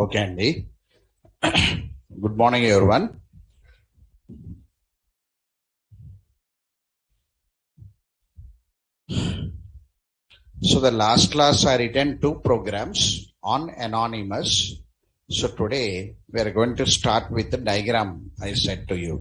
Okay అండి. Good morning everyone. So the last class I written 2 programs on anonymous. So today we are going to start with the diagram I said to you.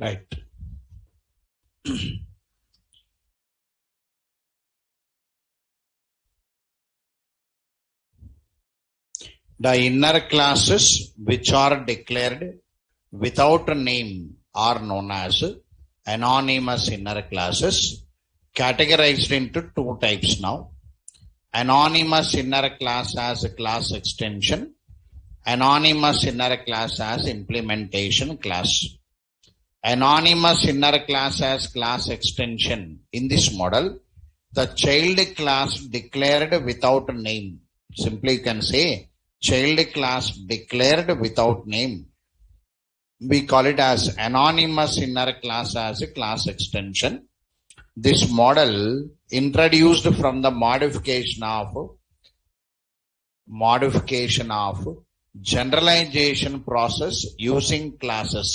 Right. The inner classes which are declared without a name are known as anonymous inner classes, categorized into 2 types now. Anonymous inner class as a class extension, anonymous inner class as implementation class. Anonymous inner class as class extension. In this model, the child class declared without a name. Simply you can say child class declared without name. We call it as anonymous inner class as a class extension. This model introduced from the modification of generalization process using classes.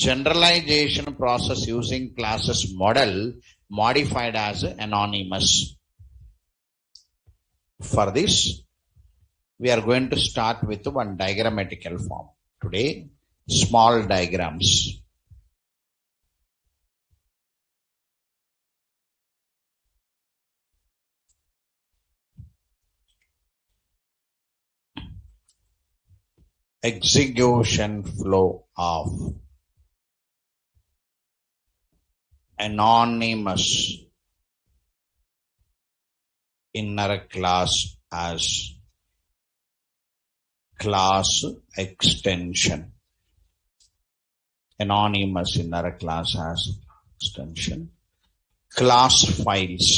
Generalization process using classes model modified as anonymous. For this, we are going to start with one diagrammatical form. Today, small diagrams. Execution flow of anonymous inner class as class extension. Anonymous inner class as extension. Class files.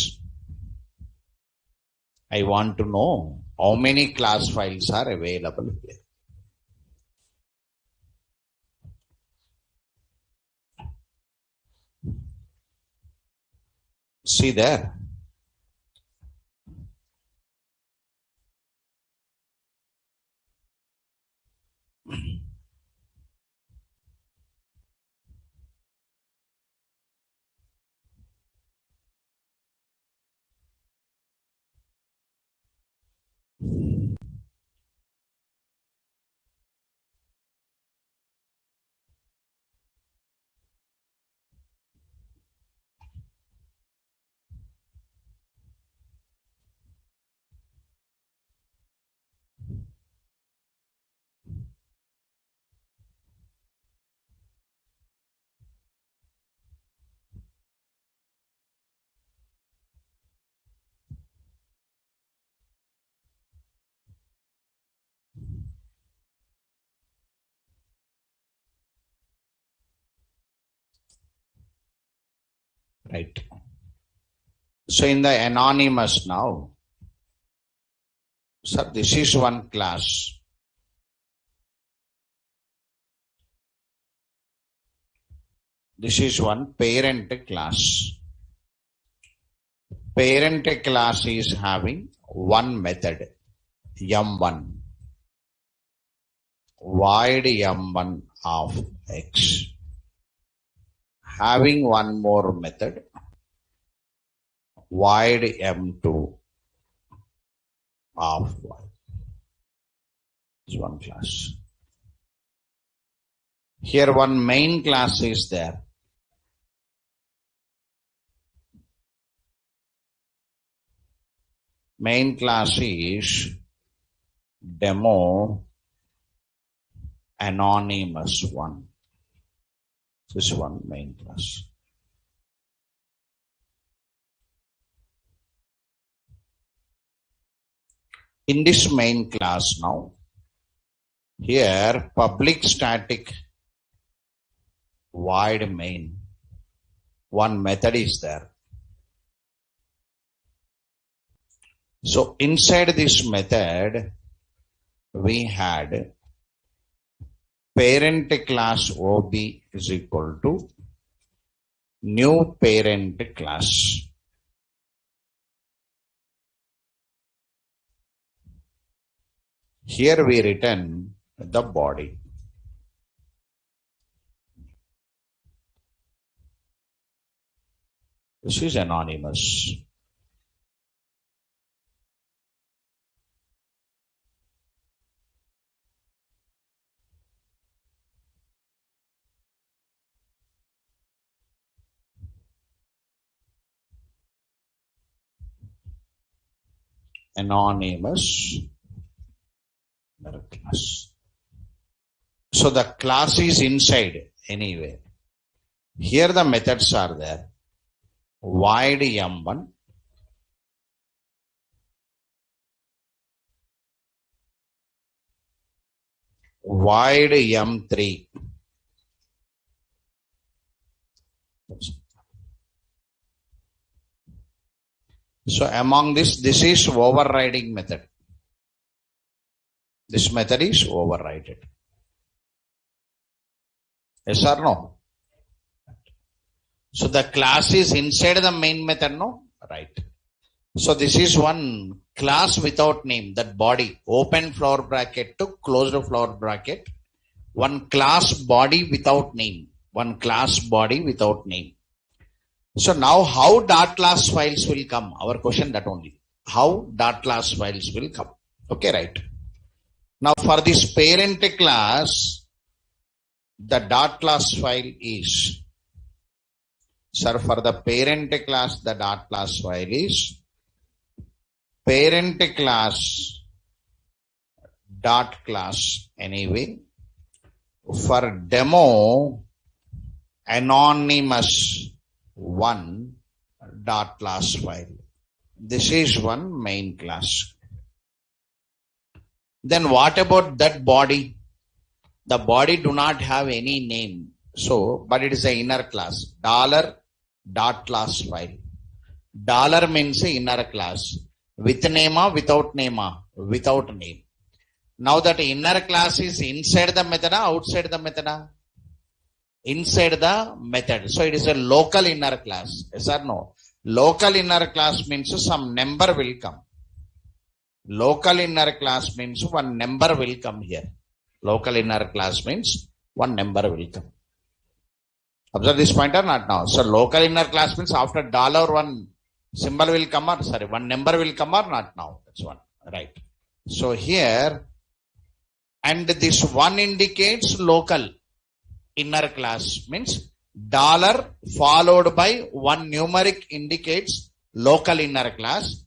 I want to know how many class files are available here. See there. Right. So in the anonymous now, sir, this is one class. This is one parent class. Parent class is having one method, M1, void M1 of X. Having one more method, void M2 of Y. This is one class. Here one main class is there. Main class is demo anonymous one. This one main class. In this main class now, here public static void main, one method is there. So inside this method, we had parent class OB is equal to new parent class. Here we return the body. This is anonymous. Anonymous class. So the class is inside anyway. Here the methods are there. Void M1, void M3. So among this is overriding method. This method is overridden. Yes or no? So the class is inside the main method, no? Right. So this is one class without name, that body, open flower bracket to closed flower bracket. One class body without name. One class body without name. So now how dot class files will come? Our question that only. How dot class files will come? Okay, right. Now for this parent class, the dot class file is, sir, for the parent class, the dot class file is parent class dot class anyway. For demo anonymous one dot class file. This is one main class. Then what about that body? The body do not have any name. So, but it is an inner class. Dollar dot class file. Dollar means inner class. With name or without name? Without name. Now that inner class is inside the method or outside the method? Inside the method. So it is a local inner class. Yes or no? Local inner class means some number will come. Local inner class means one number will come here. Local inner class means one number will come. Observe this point or not now? So local inner class means after dollar one symbol will come or sorry, one number will come or not now? That's one. Right. So here, and this one indicates local inner class means dollar followed by one numeric indicates local inner class.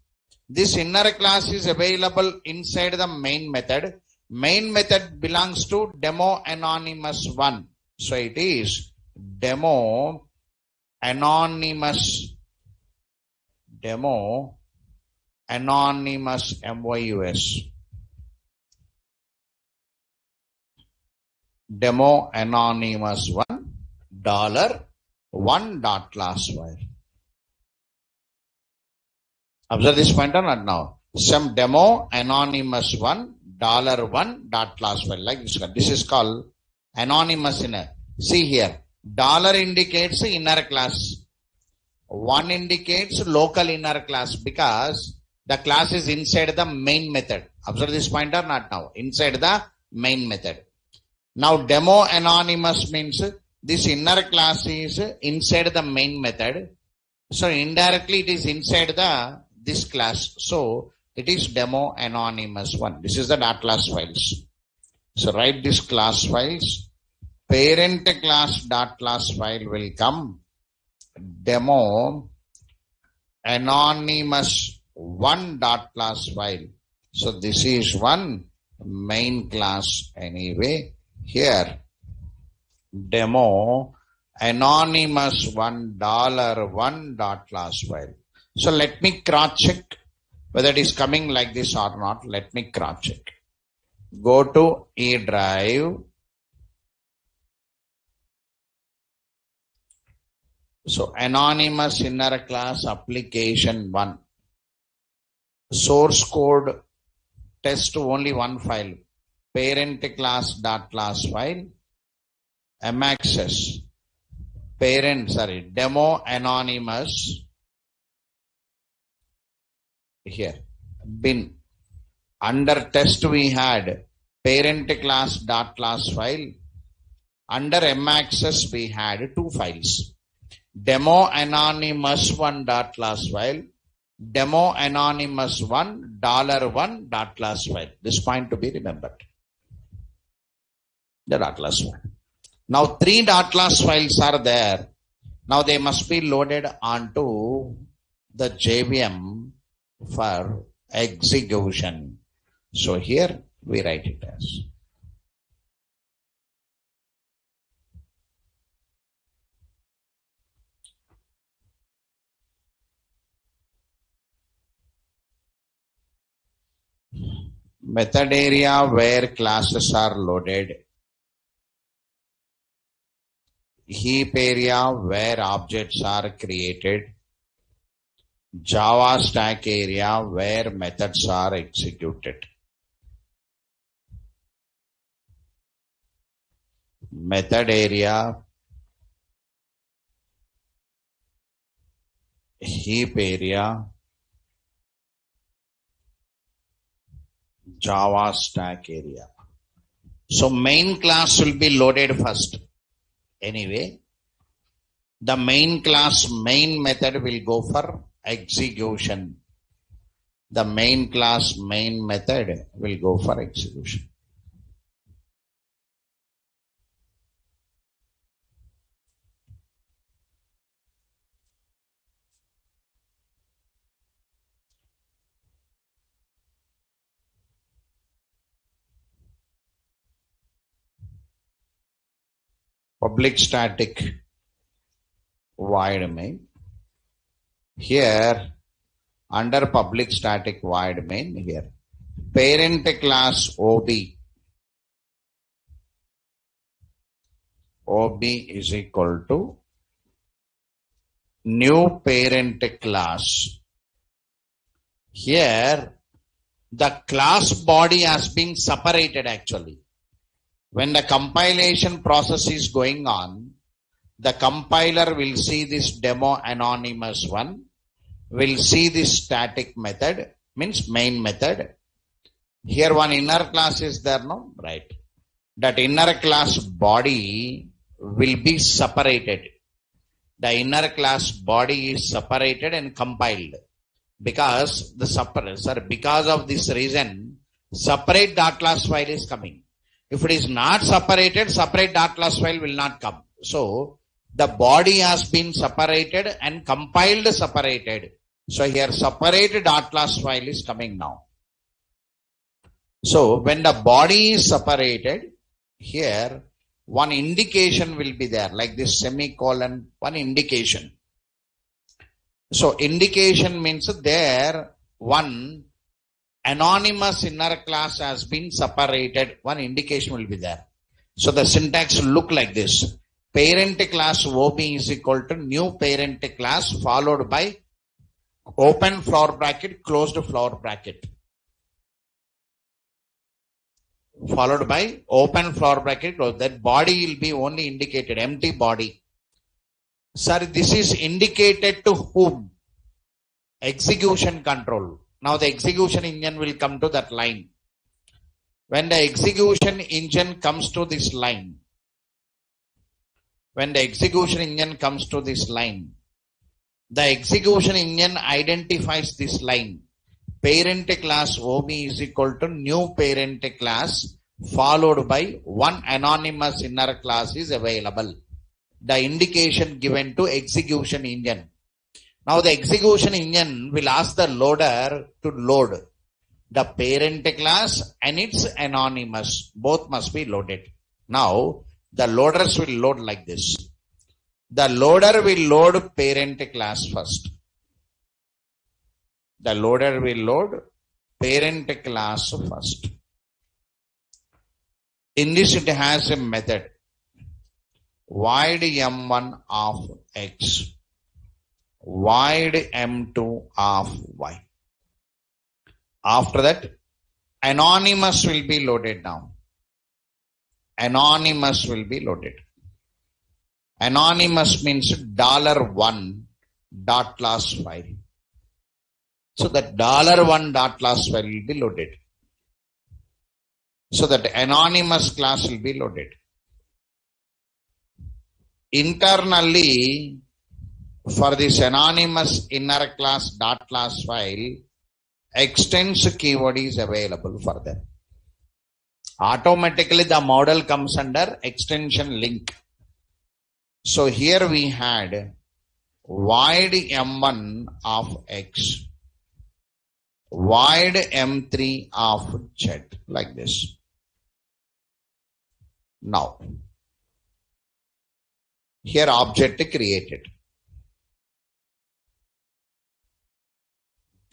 This inner class is available inside the main method. Main method belongs to demo anonymous one. So it is demo anonymous MYUS. Demo anonymous one dollar one dot class file. Observe this point or not now? Some demo anonymous one $1 dot class file like this. This is called anonymous inner. See here, dollar indicates inner class. 1 indicates local inner class because the class is inside the main method. Observe this point or not now? Inside the main method. Now demo anonymous means this inner class is inside the main method. So indirectly it is inside this class. So it is demo anonymous one. This is the dot class files. So write this class files. Parent class dot class file will come. Demo anonymous one dot class file. So this is one main class anyway. Here demo anonymous $1 dot class file. So let me cross check whether it is coming like this or not. Let me cross check. Go to E drive. So anonymous inner class application 1. Source code test only one file. Parent class dot class file. Maccess. Demo anonymous. Here. Bin. Under test we had parent class dot class file. Under maccess we had 2 files. Demo anonymous one dot class file. Demo anonymous $1 dot class file. This point to be remembered. The dot class file. Now 3 dot class files are there. Now they must be loaded onto the JVM for execution. So here we write it as method area where classes are loaded. Heap area where objects are created. Java stack area where methods are executed. Method area, heap area, Java stack area. So main class will be loaded first. Anyway, the main class main method will go for execution. The main class main method will go for execution. Public static void main. Here under public static void main, here parent class OB is equal to new parent class. Here the class body has been separated actually. When the compilation process is going on, the compiler will see this demo anonymous one, will see this static method, means main method. Here one inner class is there, no? Right. That inner class body will be separated. The inner class body is separated and compiled. Because of this reason, separate dot class file is coming. If it is not separated, separate dot class file will not come. So the body has been separated and compiled separated. So here separate dot class file is coming now. So when the body is separated, here one indication will be there, like this semicolon, one indication. So indication means there one anonymous inner class has been separated, one indication will be there. So the syntax will look like this. Parent class OB is equal to new parent class followed by open flower bracket, closed flower bracket, followed by open flower bracket, close. That body will be only indicated, empty body. Sir, this is indicated to whom? Execution control. Now the execution engine will come to that line. When the execution engine comes to this line, the execution engine identifies this line. Parent class OB is equal to new parent class followed by one anonymous inner class is available. The indication given to execution engine. Now the execution engine will ask the loader to load the parent class and its anonymous. Both must be loaded. Now the loaders will load like this. The loader will load parent class first. The loader will load parent class first. In this it has a method. Void M1 of X. Void M2 of Y. After that, anonymous will be loaded now. Anonymous will be loaded. Anonymous means $1 dot class file. So that $1 dot class file will be loaded. So that anonymous class will be loaded. Internally, for this anonymous inner class dot class file, extends keyword is available for them. Automatically the model comes under extension link. So here we had void M1 of X, void M3 of Z, like this. Now, here object created.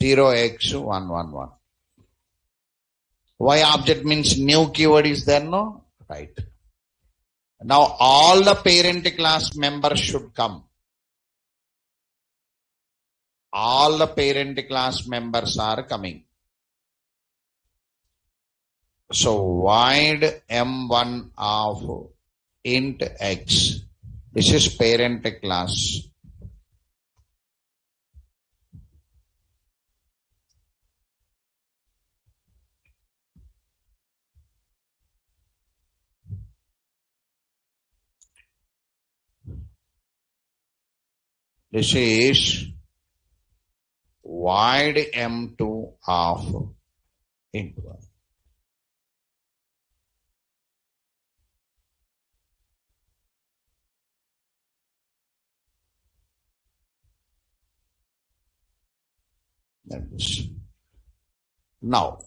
0x111. Why object means new keyword is there, no? Right. Now all the parent class members should come. All the parent class members are coming. So void M1 of int X. This is parent class. This is void M2 of int Y. Now,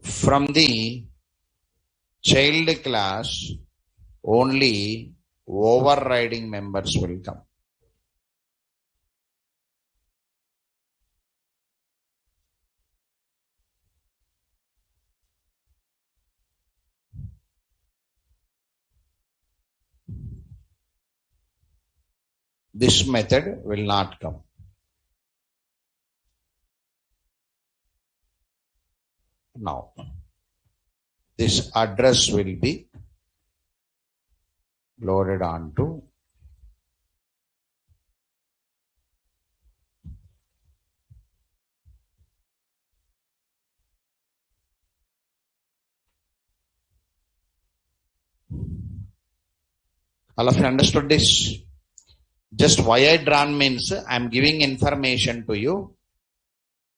from the child class, only overriding members will come. This method will not come. Now, this address will be loaded onto all of you understood this? Just why I drawn means I am giving information to you.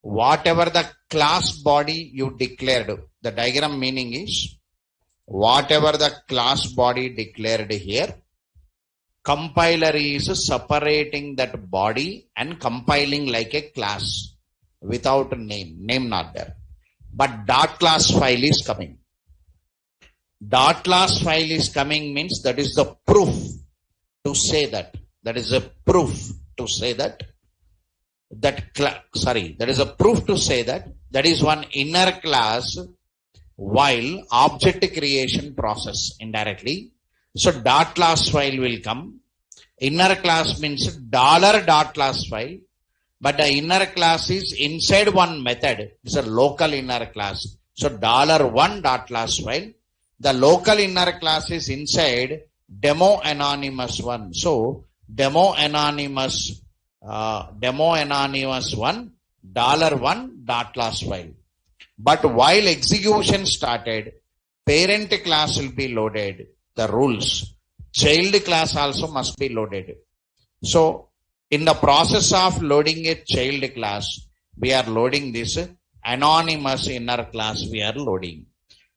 Whatever the class body you declared, the diagram meaning is whatever the class body declared here, compiler is separating that body and compiling like a class without name not there. But dot class file is coming. Dot class file is coming means that is the proof to say that. That is a proof to say that. That is a proof to say that that is one inner class while object creation process indirectly. So dot class file will come. Inner class means $dot class file. but the inner class is inside one method. It's a local inner class. So $1 dot class file. The local inner class is inside demo anonymous one. So demo anonymous one $1 dot class file. But while execution started, parent class will be loaded. The rules. Child class also must be loaded. So in the process of loading a child class, we are loading this anonymous inner class we are loading.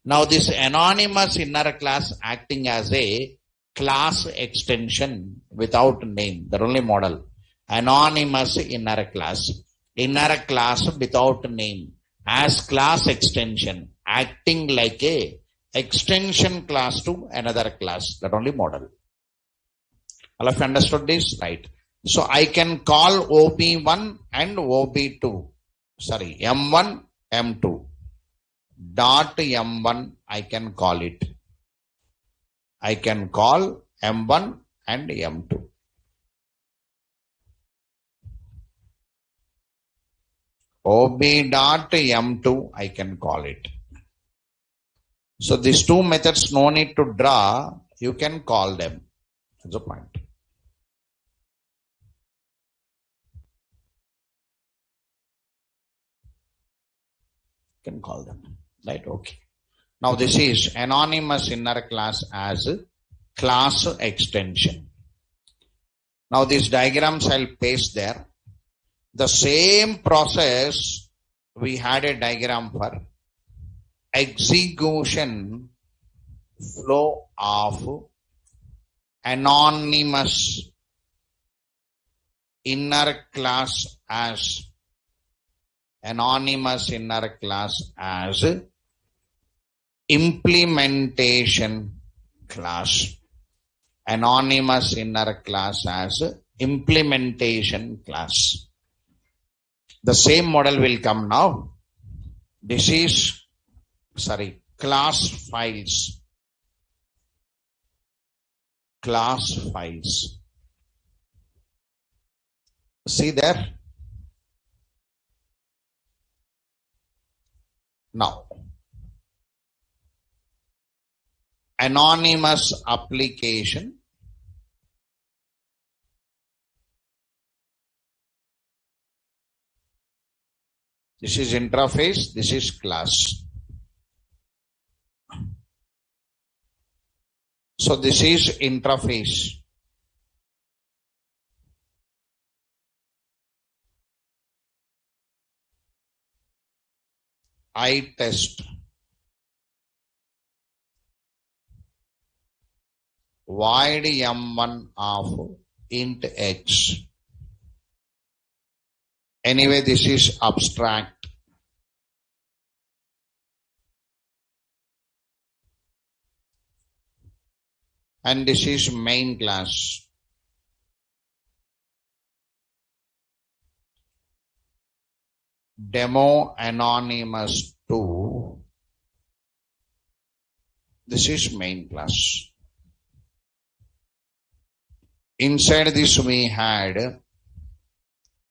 Now this anonymous inner class acting as a class extension without name, the only model. Anonymous inner class without name as class extension, acting like a extension class to another class, that only model. All of you understood this? Right. So I can call OB1 and OB2. Sorry, M1, M2. Dot M1, I can call it. I can call M1 and M2. OB dot M2, I can call it. So these two methods, no need to draw. You can call them. That's the point. Can call them, right? Okay. Now this is anonymous inner class as class extension. Now these diagrams I'll paste there. The same process we had a diagram for execution flow of anonymous inner class as implementation class. Anonymous inner class as implementation class. The same model will come now. This is, class files. Class files. See there? Now, anonymous application. This is interface, this is class. So this is interface. I test. Void M1 of int x. Anyway, this is abstract. And this is main class. Demo anonymous 2. This is main class. Inside this we had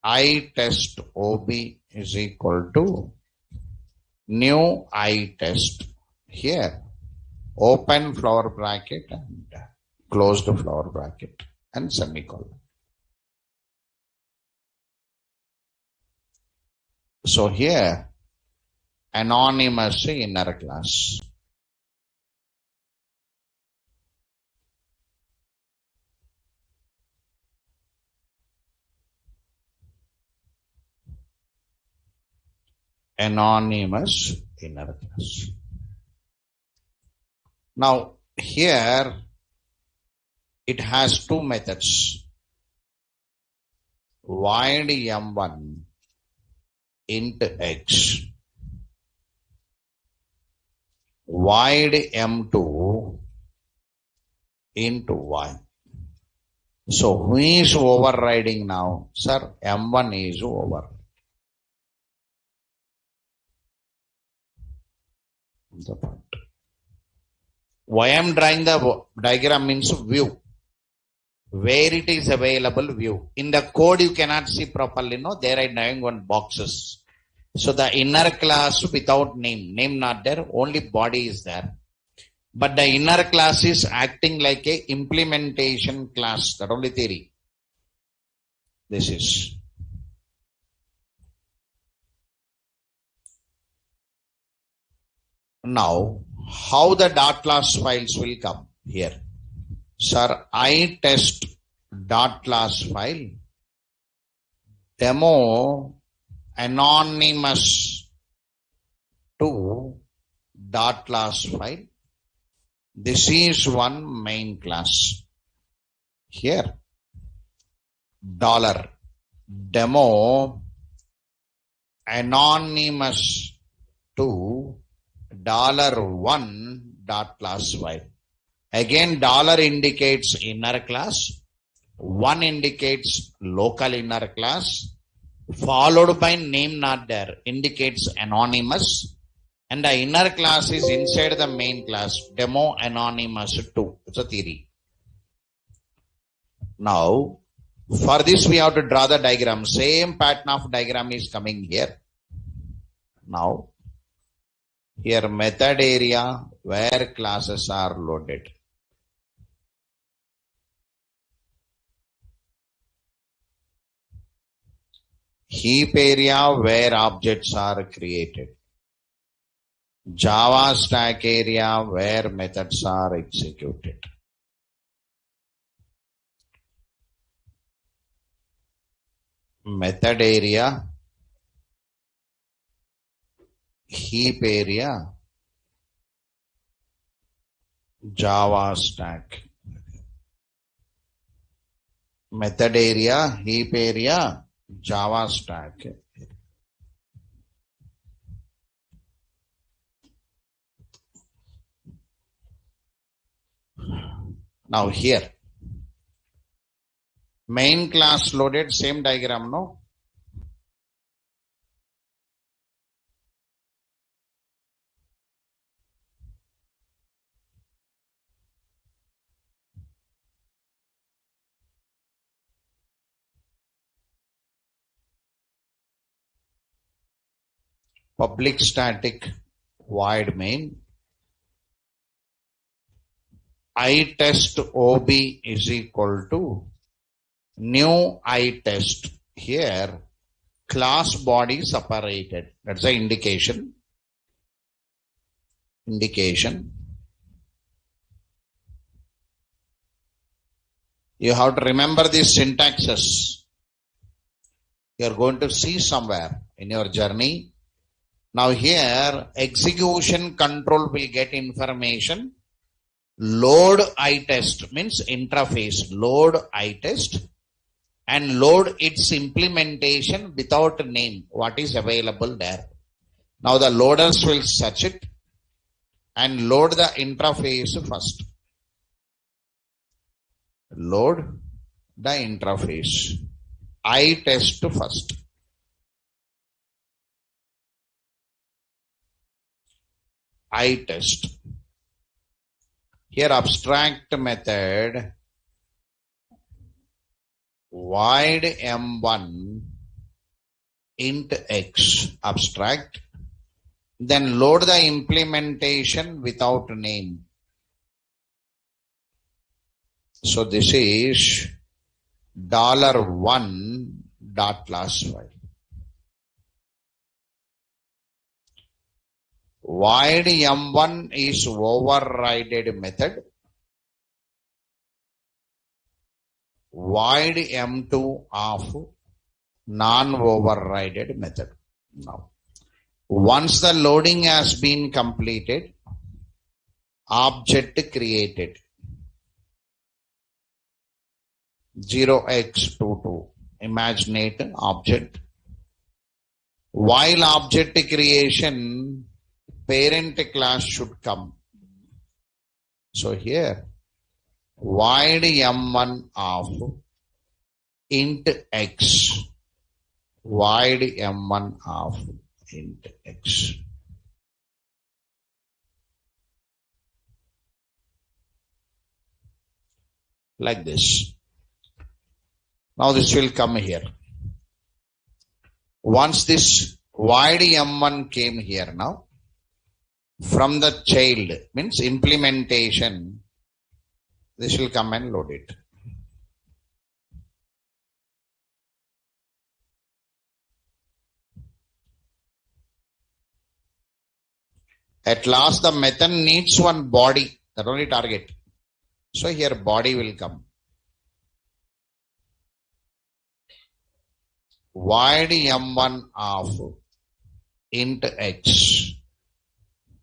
I test OB is equal to new I test. Here, open flower bracket and closed flower bracket and semicolon. So here, anonymous inner class. Anonymous inner class. Now here it has two methods. Void M1 int x. Void M2 into y. So who is overriding now? Sir, M1 is over. The point. Why I am drawing the diagram means view. where it is available, view. In the code you cannot see properly, no, there are 91 boxes. So the inner class without name not there, only body is there. But the inner class is acting like a implementation class, that only theory. This is. Now, how the dot class files will come here? Sir, I test dot class file, demo anonymous to dot class file. This is one main class. Here, dollar demo anonymous to $1 dot class file. Again, dollar indicates inner class, 1 indicates local inner class, followed by name not there, indicates anonymous, and the inner class is inside the main class, demo anonymous 2. It's a theory. Now, for this we have to draw the diagram. Same pattern of diagram is coming here. Now, here method area where classes are loaded. Heap area where objects are created. Java stack area where methods are executed. Method area, heap area, Java stack. Method area, heap area, Java stack. Now here, main class loaded, same diagram, no? Public static void main. I test OB is equal to new I test. Here, class body separated. That's the indication. You have to remember these syntaxes. You are going to see somewhere in your journey. Now here, execution control will get information. Load ITest means interface. Load ITest and load its implementation without name. What is available there? Now the loaders will search it and load the interface first. Load the interface. ITest first. ITest. Here abstract method void m1 int x abstract, then load the implementation without name. So this is $1 dot class file. Void m1 is overridden method. Void m2 of non-overridden method. Now, once the loading has been completed, object created 0x22 imaginate object. While object creation, parent class should come. So here, void m1 of int x. Void m1 of int x. Like this. Now this will come here. Once this void M1 came here now, from the child means implementation, this will come and load it. At last the method needs one body, that only target. So here body will come. Void M1 of int x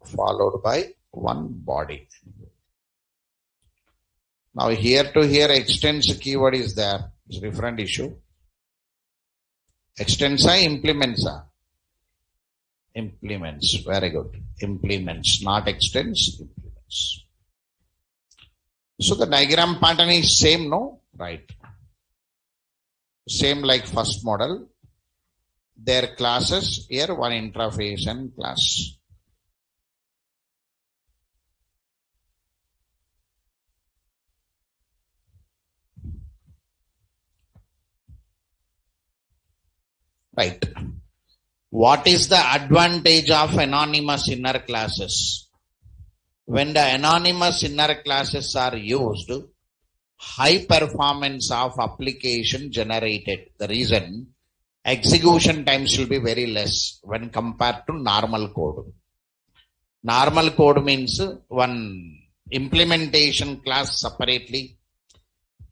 followed by one body. Now here to here extends keyword is there. It's a different issue. Extends implements. Implements. Very good. Implements, not extends, implements. So the diagram pattern is same, no? Right. Same like first model. Their classes, here one interface and class. Right. What is the advantage of anonymous inner classes? When the anonymous inner classes are used, high performance of application generated. The reason, execution times will be very less when compared to normal code. Normal code means one implementation class separately,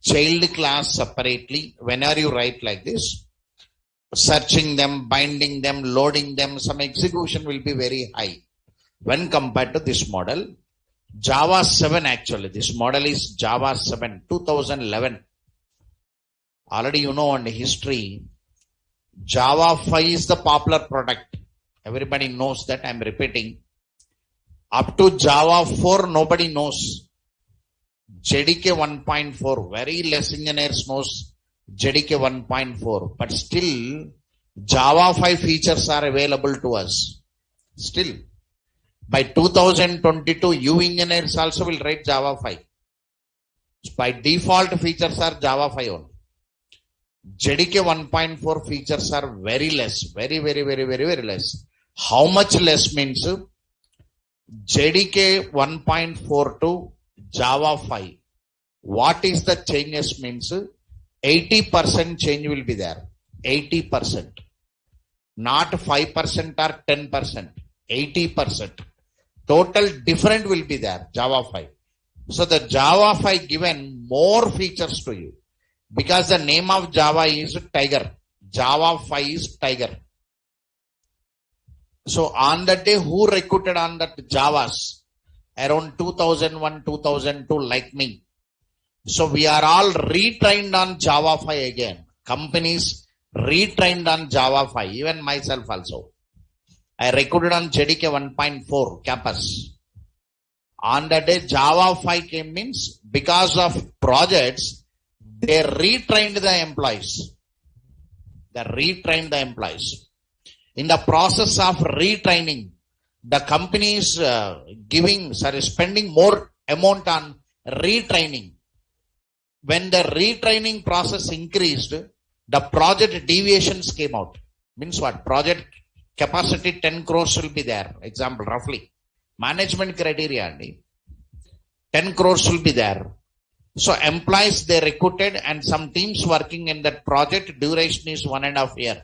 child class separately. Whenever you write like this, searching them, binding them, loading them, some execution will be very high when compared to this model. Java 7 actually, this model is Java 7, 2011. Already you know on the history, Java 5 is the popular product. Everybody knows that, I am repeating. Up to Java 4, nobody knows. JDK 1.4, very less engineers knows JDK 1.4, but still Java 5 features are available to us. Still, by 2022, you engineers also will write Java 5. By default, features are Java 5 only. JDK 1.4 features are very less, very less. How much less means JDK 1.4 to Java 5. What is the changes means? 80% change will be there. 80%. Not 5% or 10%. 80%. Total different will be there. Java 5. So the Java 5 given more features to you. Because the name of Java is Tiger. Java 5 is Tiger. So on that day, who recruited on that Javas? Around 2001, 2002, like me. So we are all retrained on Java 5 again. Companies retrained on Java 5. Even myself also. I recruited on JDK 1.4 campus. On that day, Java 5 came means because of projects, they retrained the employees. They retrained the employees. In the process of retraining, the company is spending more amount on retraining. When the retraining process increased, the project deviations came out. Means what? Project capacity 10 crores will be there. Example, roughly. Management criteria. 10 crores will be there. So employees they recruited and some teams working in that project duration is 1.5 years.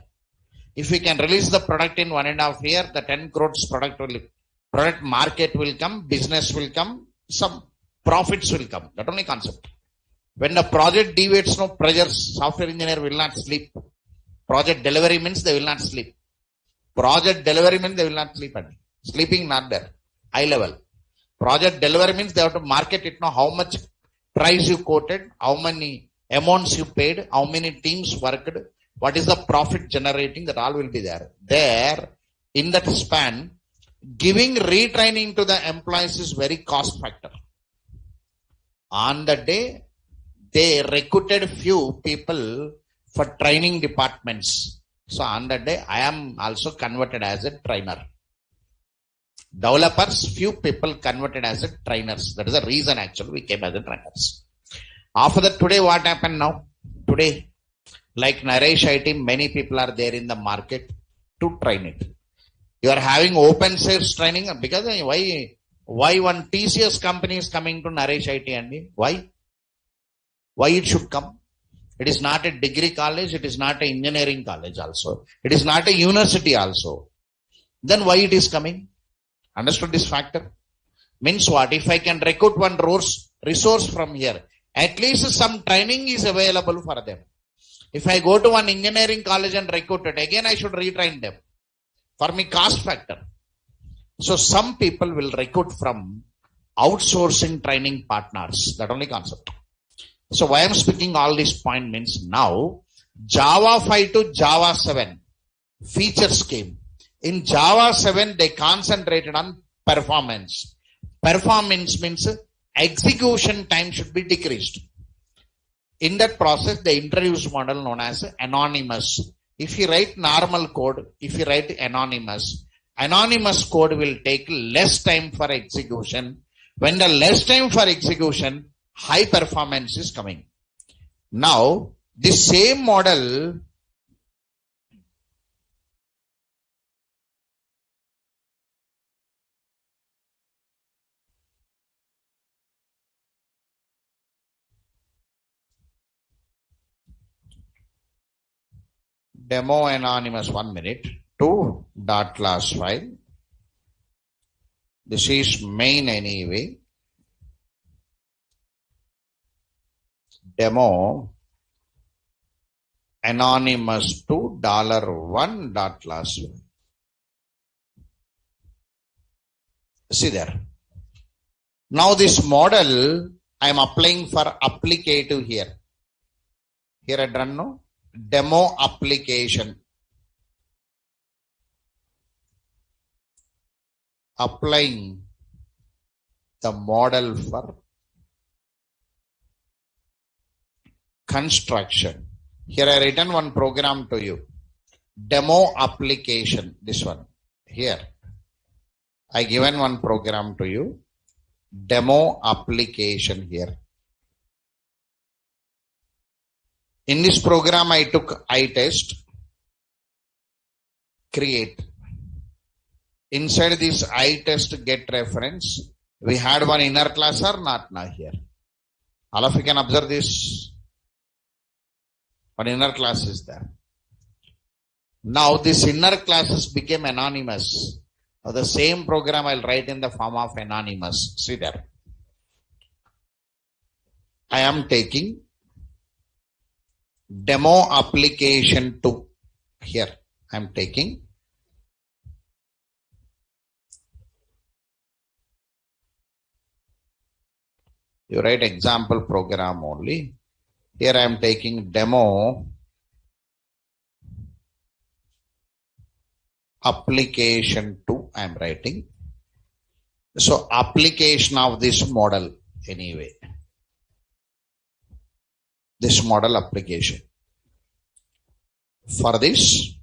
If we can release the product in 1.5 years, the 10 crores product market will come, business will come, some profits will come. That only concept. When the project deviates, no pressures, software engineer will not sleep. Project delivery means they will not sleep. Project delivery means they will not sleep. Sleeping not there. High level. Project delivery means they have to market it, know how much price you quoted, how many amounts you paid, how many teams worked, what is the profit generating, that all will be there. There, in that span, giving retraining to the employees is very cost factor. On the day, they recruited few people for training departments. So on that day, I am also converted as a trainer. Developers, few people converted as a trainers. That is the reason actually we came as a trainers. After that, today what happened now? Today, Like Naresh IT, many people are there in the market to train it. You are having open source training because why one TCS company is coming to Naresh IT and why? Why it should come? It is not a degree college. It is not an engineering college also. It is not a university also. Then why it is coming? Understood this factor? Means what? If I can recruit one resource from here, at least some training is available for them. If I go to one engineering college and recruit it, again I should retrain them. For me, cost factor. So some people will recruit from outsourcing training partners. That only concept. So why I'm speaking all this point means now Java 5 to Java 7 features came. In Java 7, they concentrated on performance. Performance means execution time should be decreased. In that process, they introduced model known as anonymous. If you write normal code, if you write anonymous code will take less time for execution. When the less time for execution, high performance is coming. Now, this same model demo anonymous 1 minute to dot class file. This is main anyway. Demo anonymous to $1 dot class file. See there. Now this model I am applying for applicative here. Here I run no demo application. Applying the model for construction. Here I written one program to you. Demo application. This one. Here. I given one program to you. Demo application here. In this program, I took iTest, create. Inside this iTest get reference, we had one inner class or not now here. All of you can observe this. One inner class is there. Now this inner classes became anonymous. Now the same program I'll write in the form of anonymous. See there. I am taking demo application 2. Here I am taking you write example program only. Here I am taking demo application 2 I am writing. So application of this model anyway. This model application. For this,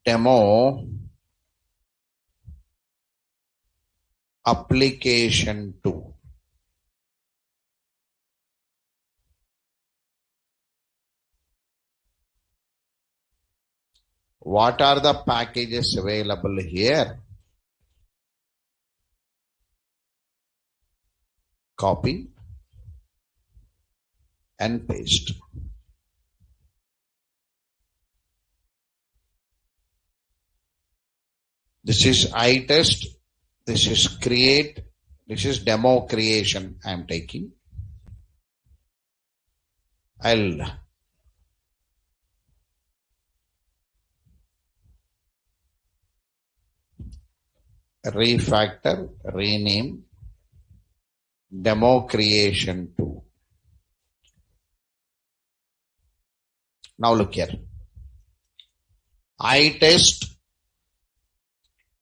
demo application 2. What are the packages available here? Copy and paste. This is iTest. This is create. This is demo creation I am taking. I'll refactor, rename, demo creation 2. Now look here. iTest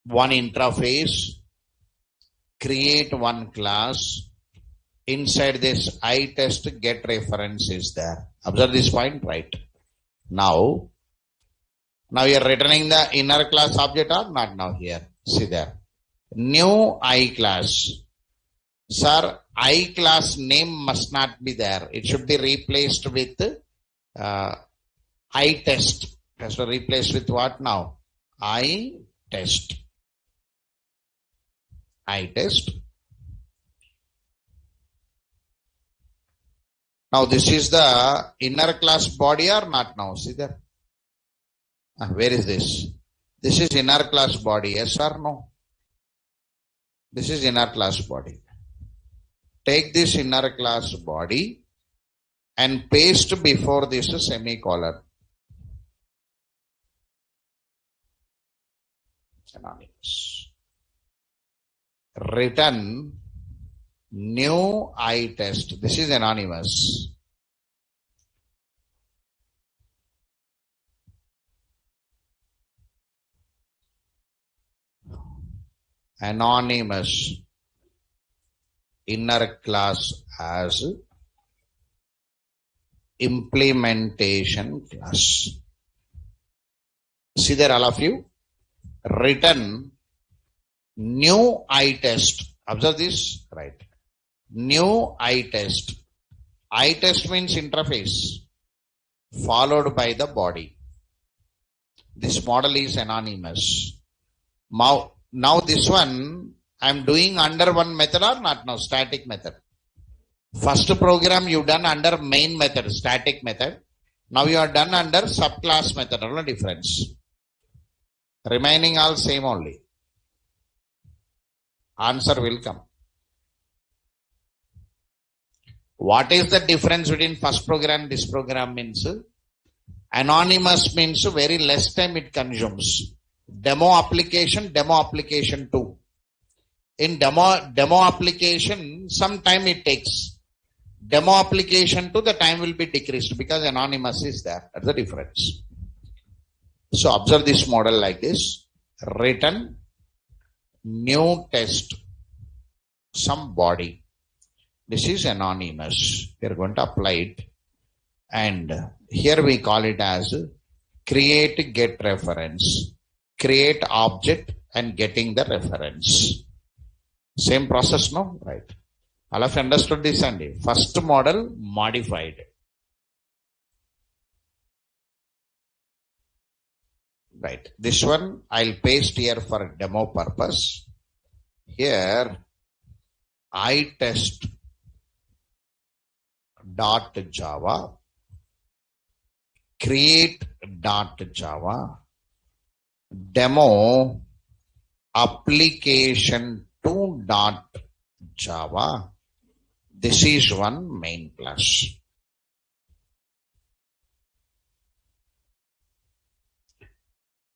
one interface, create one class. Inside this iTest get reference is there. Observe this point, right? Now you are returning the inner class object or not now here? See there. New I class. Sir, I class name must not be there. It should be replaced with I test. Has to replace with what now? I test. I test. Now this is the inner class body or not now? See there. Where is this? This is inner class body. Yes or no? This is inner class body. Take this inner class body and paste before this semicolon. Anonymous. Return new I test. This is anonymous. Anonymous inner class as implementation class. See there, all of you. Return new I test. Observe this, right? New I test. I test means interface followed by the body. This model is anonymous. Now this one I am doing under one method or not now? Static method. First program you done under main method, static method. Now you are done under subclass method. No difference. Remaining all same only. Answer will come. What is the difference between first program, this program means? Anonymous means very less time it consumes. Demo application 2. In demo application, some time it takes. Demo application 2, the time will be decreased because anonymous is there. That's the difference. So observe this model like this. Return new test, some body. This is anonymous. We are going to apply it. And here we call it as create get reference. Create object and getting the reference. Same process, no? Right. All of you understood this, and first model modified. Right. This one I'll paste here for demo purpose. Here I test .java, create .java, demo application 2.java. This is one main class.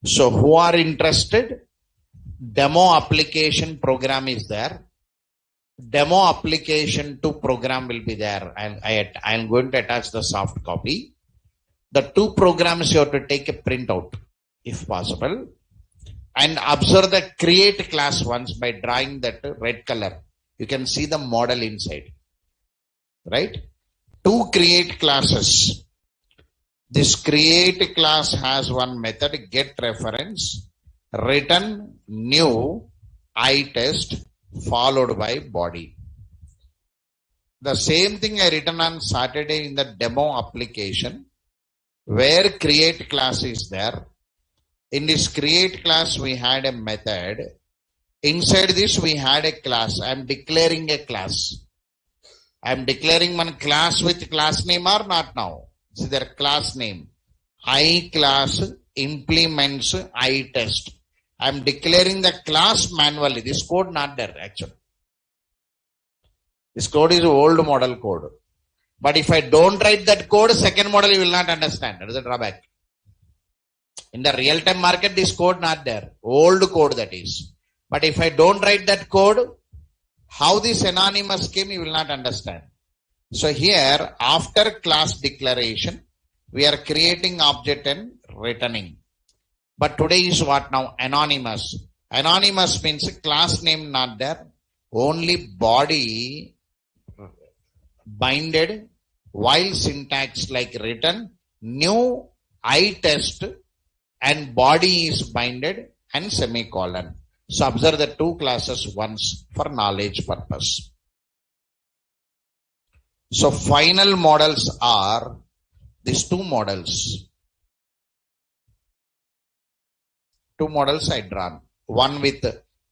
So who are interested? Demo application program is there. Demo application 2 program will be there. I am going to attach the soft copy. The 2 programs you have to take a printout if possible. And observe the create class once by drawing that red color. You can see the model inside. Right? 2 create classes. This create class has one method, get reference, return new I test followed by body. The same thing I written on Saturday in the demo application where create class is there. In this create class we had a method. Inside this we had a class. I am declaring a class. I am declaring one class with class name or not now? See their class name. I class implements I test. I am declaring the class manually. This code not there actually. This code is old model code. But if I don't write that code, second model you will not understand. That is the drawback. In the real-time market, this code not there. Old code that is. But if I don't write that code, how this anonymous came, you will not understand. So here, after class declaration, we are creating object and returning. But today is what now? Anonymous. Anonymous means class name not there. Only body binded, while syntax like return, new I test, and body is binded and semicolon. So observe the two classes once for knowledge purpose. So final models are these two models. Two models I drawn. One with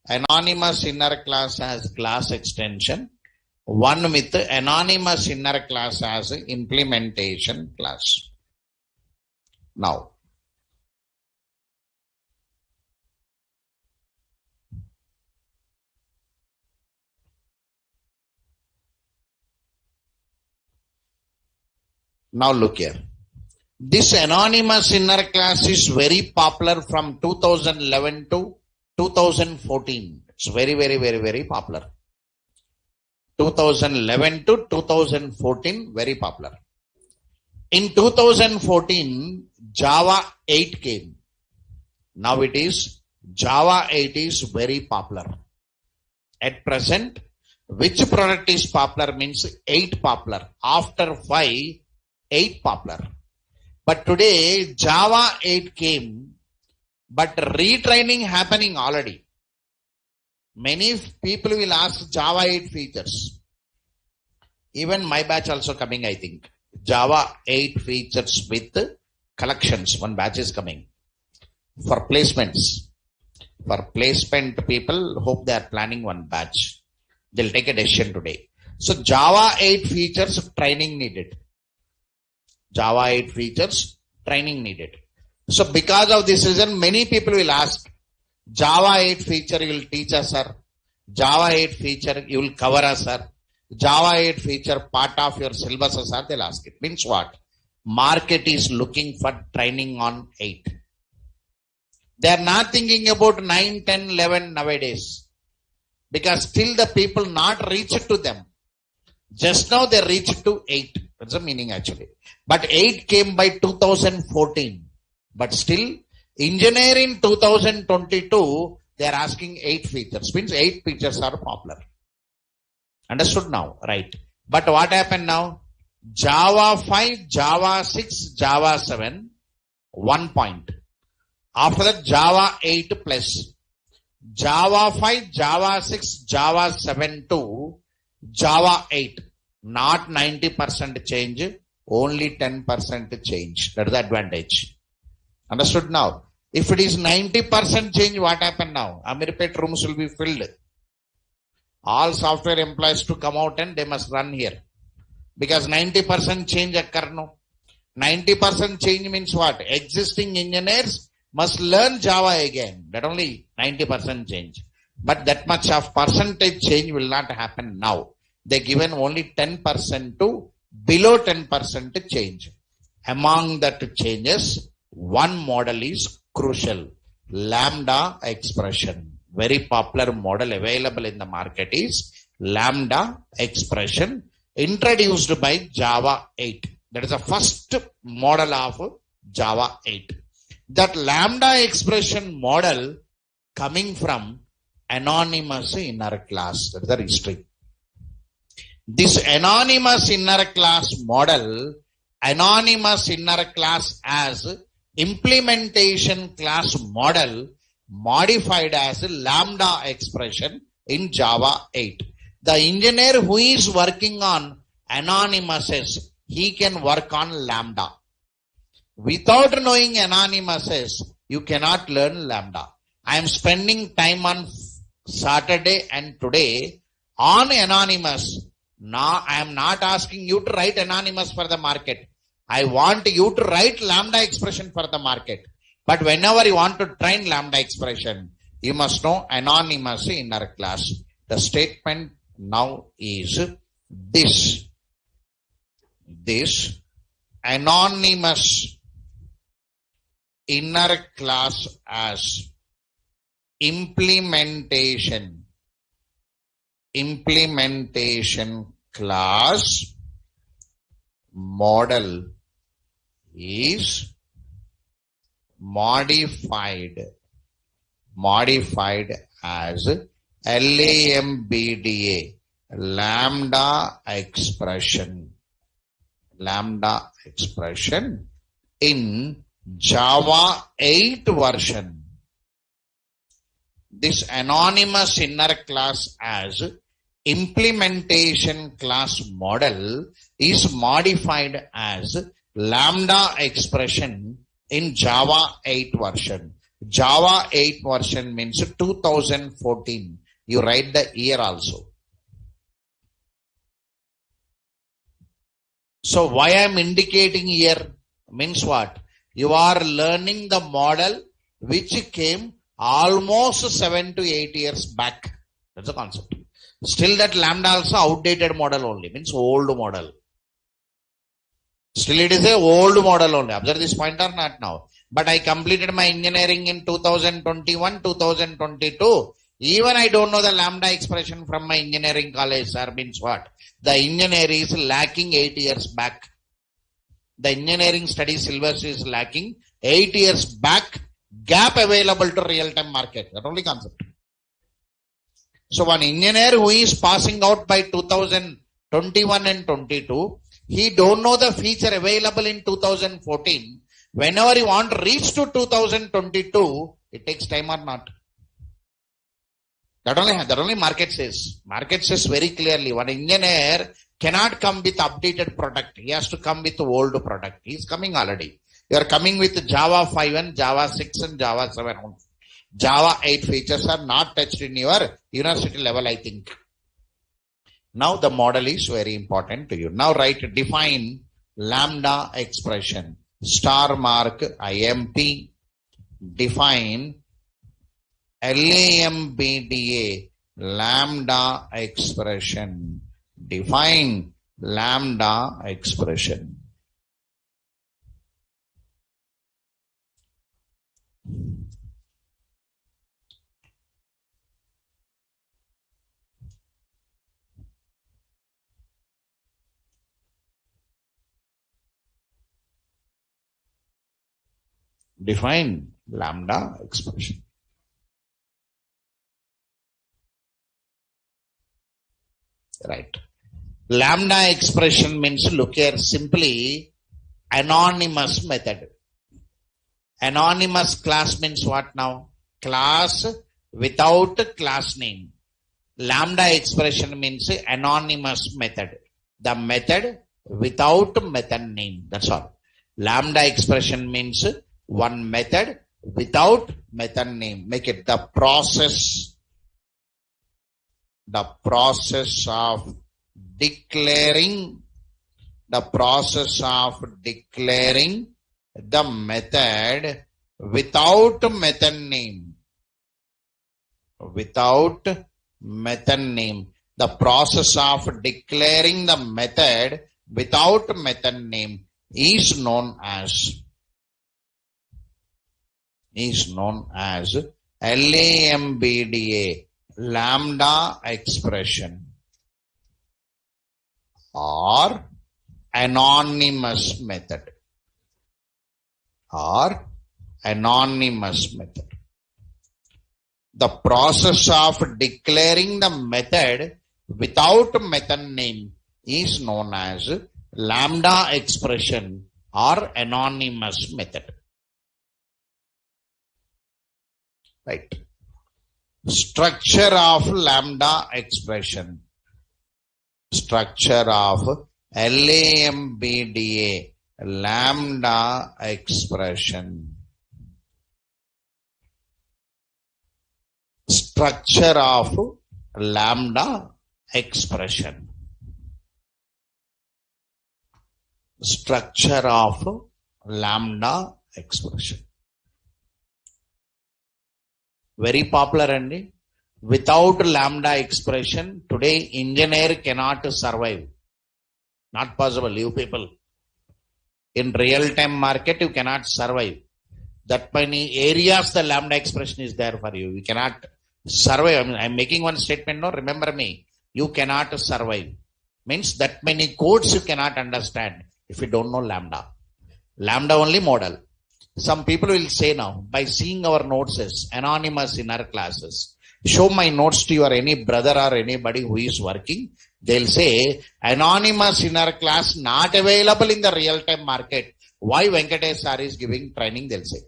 anonymous inner class as class extension. One with anonymous inner class as implementation class. Now, look here. This anonymous inner class is very popular from 2011 to 2014. It's very popular. 2011 to 2014, very popular. In 2014, Java 8 came. Now it is Java 8 is very popular. At present, which product is popular means 8 popular. After 5, 8 popular. But today Java 8 came, but retraining happening already. Many people will ask Java 8 features. Even my batch also coming, I think. Java 8 features with collections. One batch is coming. For placements. For placement people, hope they are planning one batch. They'll take a decision today. So Java 8 features training needed. Java 8 features, training needed. So because of this reason, many people will ask, Java 8 feature you will teach us, sir. Java 8 feature you will cover us, sir. Java 8 feature part of your syllabus, sir. They'll ask it. Means what? Market is looking for training on 8. They are not thinking about 9, 10, 11 nowadays. Because still the people not reached to them. Just now they reached to 8. That's the meaning actually. But 8 came by 2014. But still, engineering 2022, they are asking 8 features. Means 8 features are popular. Understood now? Right. But what happened now? Java 5, Java 6, Java 7, 1 point. After that, Java 8 plus. Java 5, Java 6, Java 7 to Java 8. Not 90% change, only 10% change. That is the advantage. Understood now? If it is 90% change, what happened now? Amirpet rooms will be filled. All software employees to come out and they must run here. Because 90% change occur no. 90% change means what? Existing engineers must learn Java again. That only 90% change. But that much of percentage change will not happen now. They given only 10% to below 10% change. Among that changes, one model is crucial. Lambda expression. Very popular model available in the market is Lambda expression introduced by Java 8. That is the first model of Java 8. That Lambda expression model coming from anonymous inner class. That is the history. This anonymous inner class model, anonymous inner class as implementation class model modified as Lambda expression in Java 8. The engineer who is working on anonymous, he can work on Lambda. Without knowing anonymous, you cannot learn Lambda. I am spending time on Saturday and today on anonymous. Now I am not asking you to write anonymous for the market. I want you to write Lambda expression for the market. But whenever you want to train Lambda expression, you must know anonymous inner class. The statement now is this anonymous inner class as implementation class model is modified as LAMBDA, Lambda expression in Java 8 version. this anonymous inner class as implementation class model is modified as lambda expression in Java 8 version. Java 8 version means 2014. You write the year also. So why I am indicating here means what? You are learning the model which came almost 7 to 8 years back. That's the concept. Still that lambda also outdated model only, means old model. Still it is a old model only. Observe this point or not now. But I completed my engineering in 2021, 2022. Even I don't know the lambda expression from my engineering college, sir. Means what? The engineer is lacking 8 years back. The engineering study syllabus is lacking 8 years back. Gap available to real-time market. That only concept. So one engineer who is passing out by 2021 and 22, he don't know the feature available in 2014. Whenever you want to reach to 2022, it takes time or not. That only market says. Market says very clearly, one engineer cannot come with updated product. He has to come with old product. He is coming already. You are coming with Java 5 and Java 6 and Java 7. Java 8 features are not touched in your university level, I think. Now the model is very important to you. Now write, define lambda expression. Star mark IMP. Define LAMBDA, lambda expression. Define lambda expression. Define lambda expression. Right. Lambda expression means, look here, simply anonymous method. Anonymous class means what now? Class without class name. Lambda expression means anonymous method. The method without method name. That's all. Lambda expression means one method without method name. Make it the process of declaring the method without method name. Without method name. The process of declaring the method without method name is known as LAMBDA, lambda expression, or anonymous method. The process of declaring the method without method name is known as lambda expression or anonymous method. Right. Structure of lambda expression. Structure of LAMBDA, lambda expression. Structure of lambda expression. Structure of lambda expression. Very popular, and without lambda expression, today engineer cannot survive. Not possible, you people. In real-time market, you cannot survive. That many areas the lambda expression is there for you. You cannot survive. I'm making one statement, no, remember me. You cannot survive. Means that many codes you cannot understand if you don't know lambda. Lambda only model. Some people will say now, by seeing our notes as anonymous inner classes, show my notes to your any brother or anybody who is working, they'll say, anonymous inner class not available in the real-time market. Why Venkatesh sir is giving training, they'll say.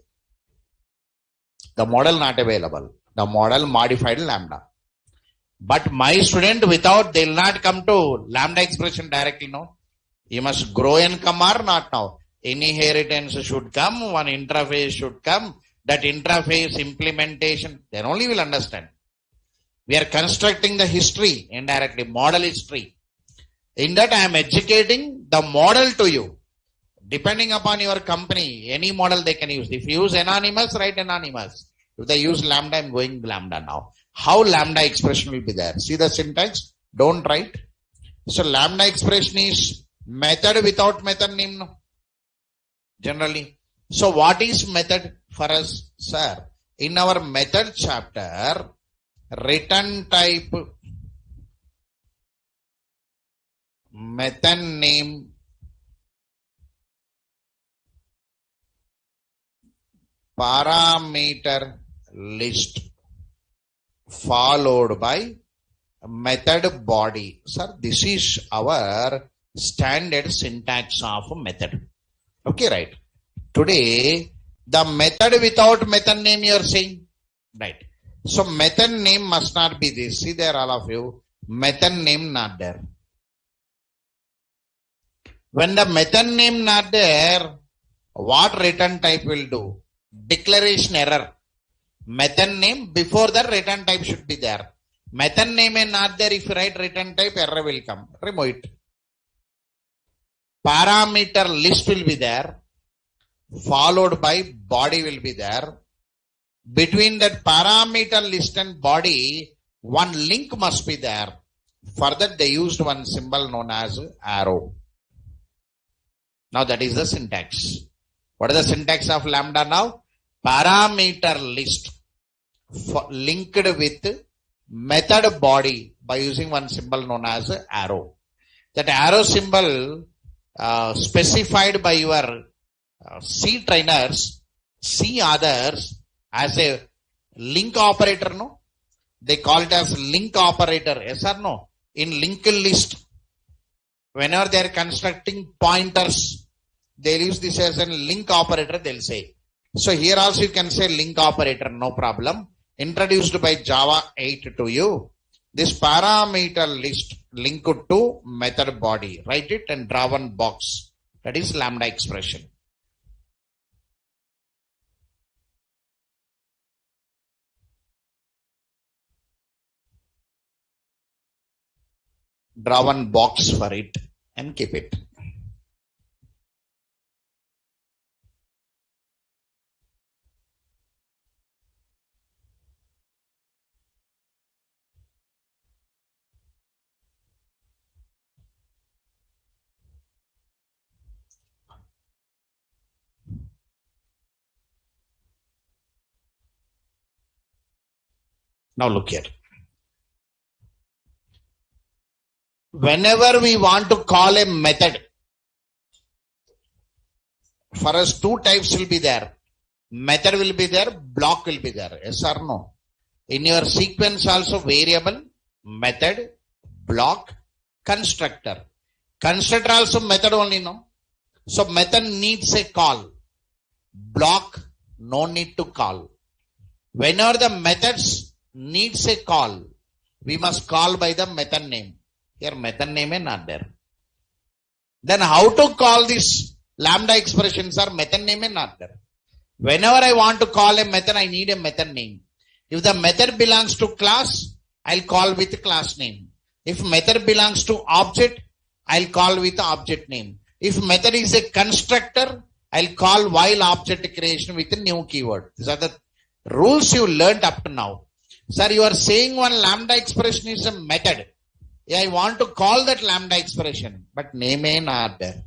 The model not available. The model modified lambda. But my student, without, they will not come to lambda expression directly, no. You must grow and come or not now. Inheritance should come, one interface should come, that interface implementation, then only will understand. We are constructing the history indirectly, model history. In that I am educating the model to you. Depending upon your company, any model they can use. If you use anonymous, write anonymous. If they use lambda, I am going lambda now. How lambda expression will be there? See the syntax? Don't write. So lambda expression is method without method name, no? Generally. So what is method for us, sir? In our method chapter, return type, method name, parameter list, followed by method body. Sir, this is our standard syntax of method. Okay, right. Today, the method without method name you are saying. Right. So method name must not be this. See there, all of you. Method name not there. When the method name not there, what return type will do? Declaration error. Method name before the return type should be there. Method name is not there. If you write return type, error will come. Remove it. Parameter list will be there, followed by body will be there. Between that parameter list and body, one link must be there. For that they used one symbol known as arrow. Now that is the syntax. What is the syntax of lambda now? Parameter list linked with method body by using one symbol known as arrow. That arrow symbol specified by your C trainers, C others as a link operator, no? They call it as link operator, yes or no? In linked list, whenever they are constructing pointers, they'll use this as a link operator, they'll say. So here also you can say link operator, no problem. Introduced by Java 8 to you. This parameter list linked to method body. Write it and draw one box. That is lambda expression. Draw one box for it and keep it. Now look here. Whenever we want to call a method, for us two types will be there. Method will be there, block will be there. Yes or no? In your sequence also variable, method, block, constructor. Constructor also method only, no? So method needs a call. Block, no need to call. Whenever the methods needs a call, we must call by the method name. Here method name is not there. Then how to call this lambda expressions are method name is not there. Whenever I want to call a method, I need a method name. If the method belongs to class, I'll call with class name. If method belongs to object, I'll call with object name. If method is a constructor, I'll call while object creation with a new keyword. These are the rules you learned up to now. Sir, you are saying one lambda expression is a method. Yeah, I want to call that lambda expression, but name is not there.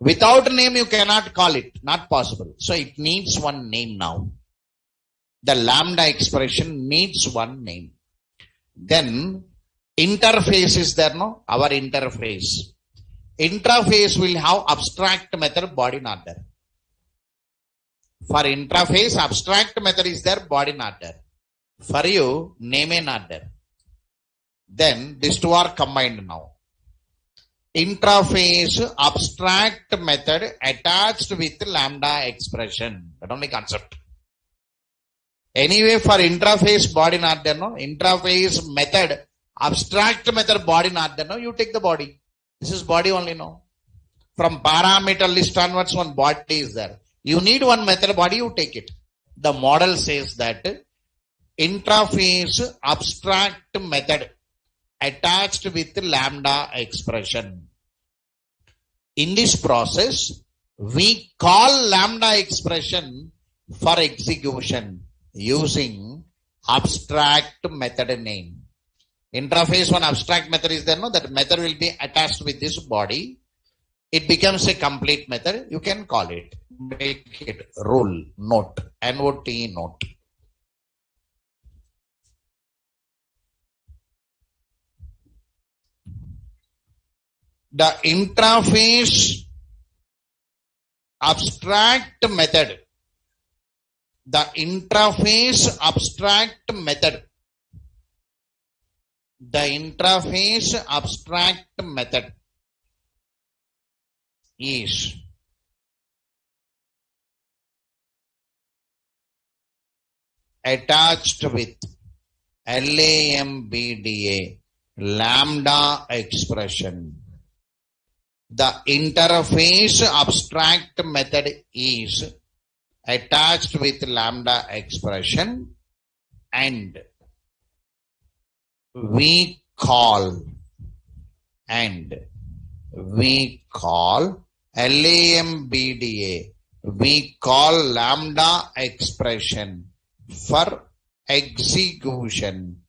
Without name, you cannot call it. Not possible. So it needs one name now. The lambda expression needs one name. Then interface is there, no? Our interface. Interface will have abstract method, body not there. For interface, abstract method is there, body not there. For you, name is not there. Then these two are combined now. Interface abstract method attached with lambda expression. That only concept. Anyway, for interface body not there, no? Interface method, abstract method body not there, no? You take the body. This is body only, no? From parameter list onwards, one body is there. You need one method body, you take it. The model says that interface abstract method attached with lambda expression. In this process, we call lambda expression for execution using abstract method name. Interface one abstract method is there, no? That method will be attached with this body. It becomes a complete method. You can call it. Make it rule, note, N-O-T, note. The interface abstract method. The interface abstract method. The interface abstract method is attached with LAMBDA, lambda expression. The interface abstract method is attached with lambda expression and we call LAMBDA, we call lambda expression for execution.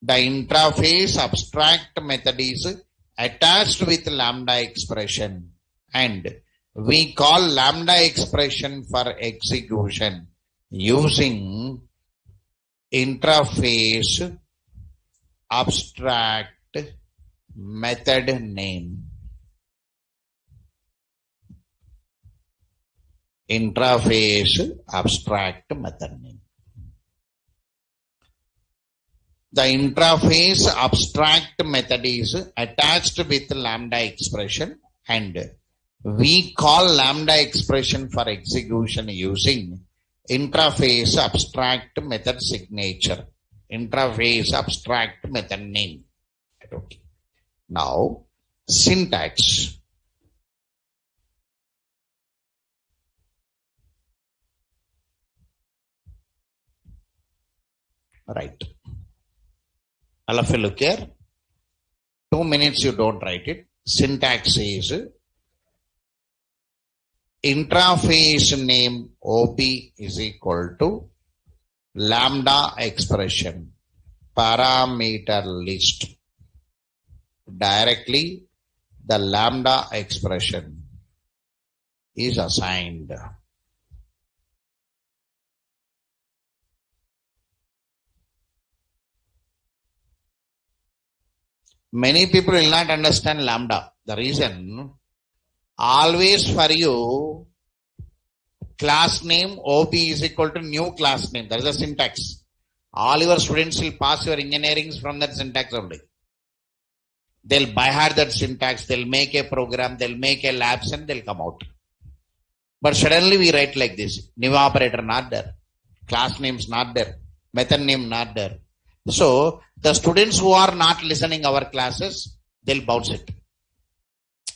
The interface abstract method is attached with lambda expression and we call lambda expression for execution using interface abstract method name. Interface abstract method name. The interface abstract method is attached with lambda expression and we call lambda expression for execution using interface abstract method signature. Interface abstract method name. Okay. Now, syntax. Right. All of you look here. 2 minutes you don't write it. Syntax is interface name OB is equal to lambda expression parameter list. Directly the lambda expression is assigned. Many people will not understand lambda. The reason, always for you, class name OB is equal to new class name. That is the syntax. All your students will pass your engineering from that syntax only. They'll by heart that syntax, they'll make a program, they'll make a labs and they'll come out. But suddenly we write like this, new operator not there, class names not there, method name not there. So the students who are not listening our classes, they'll bounce it.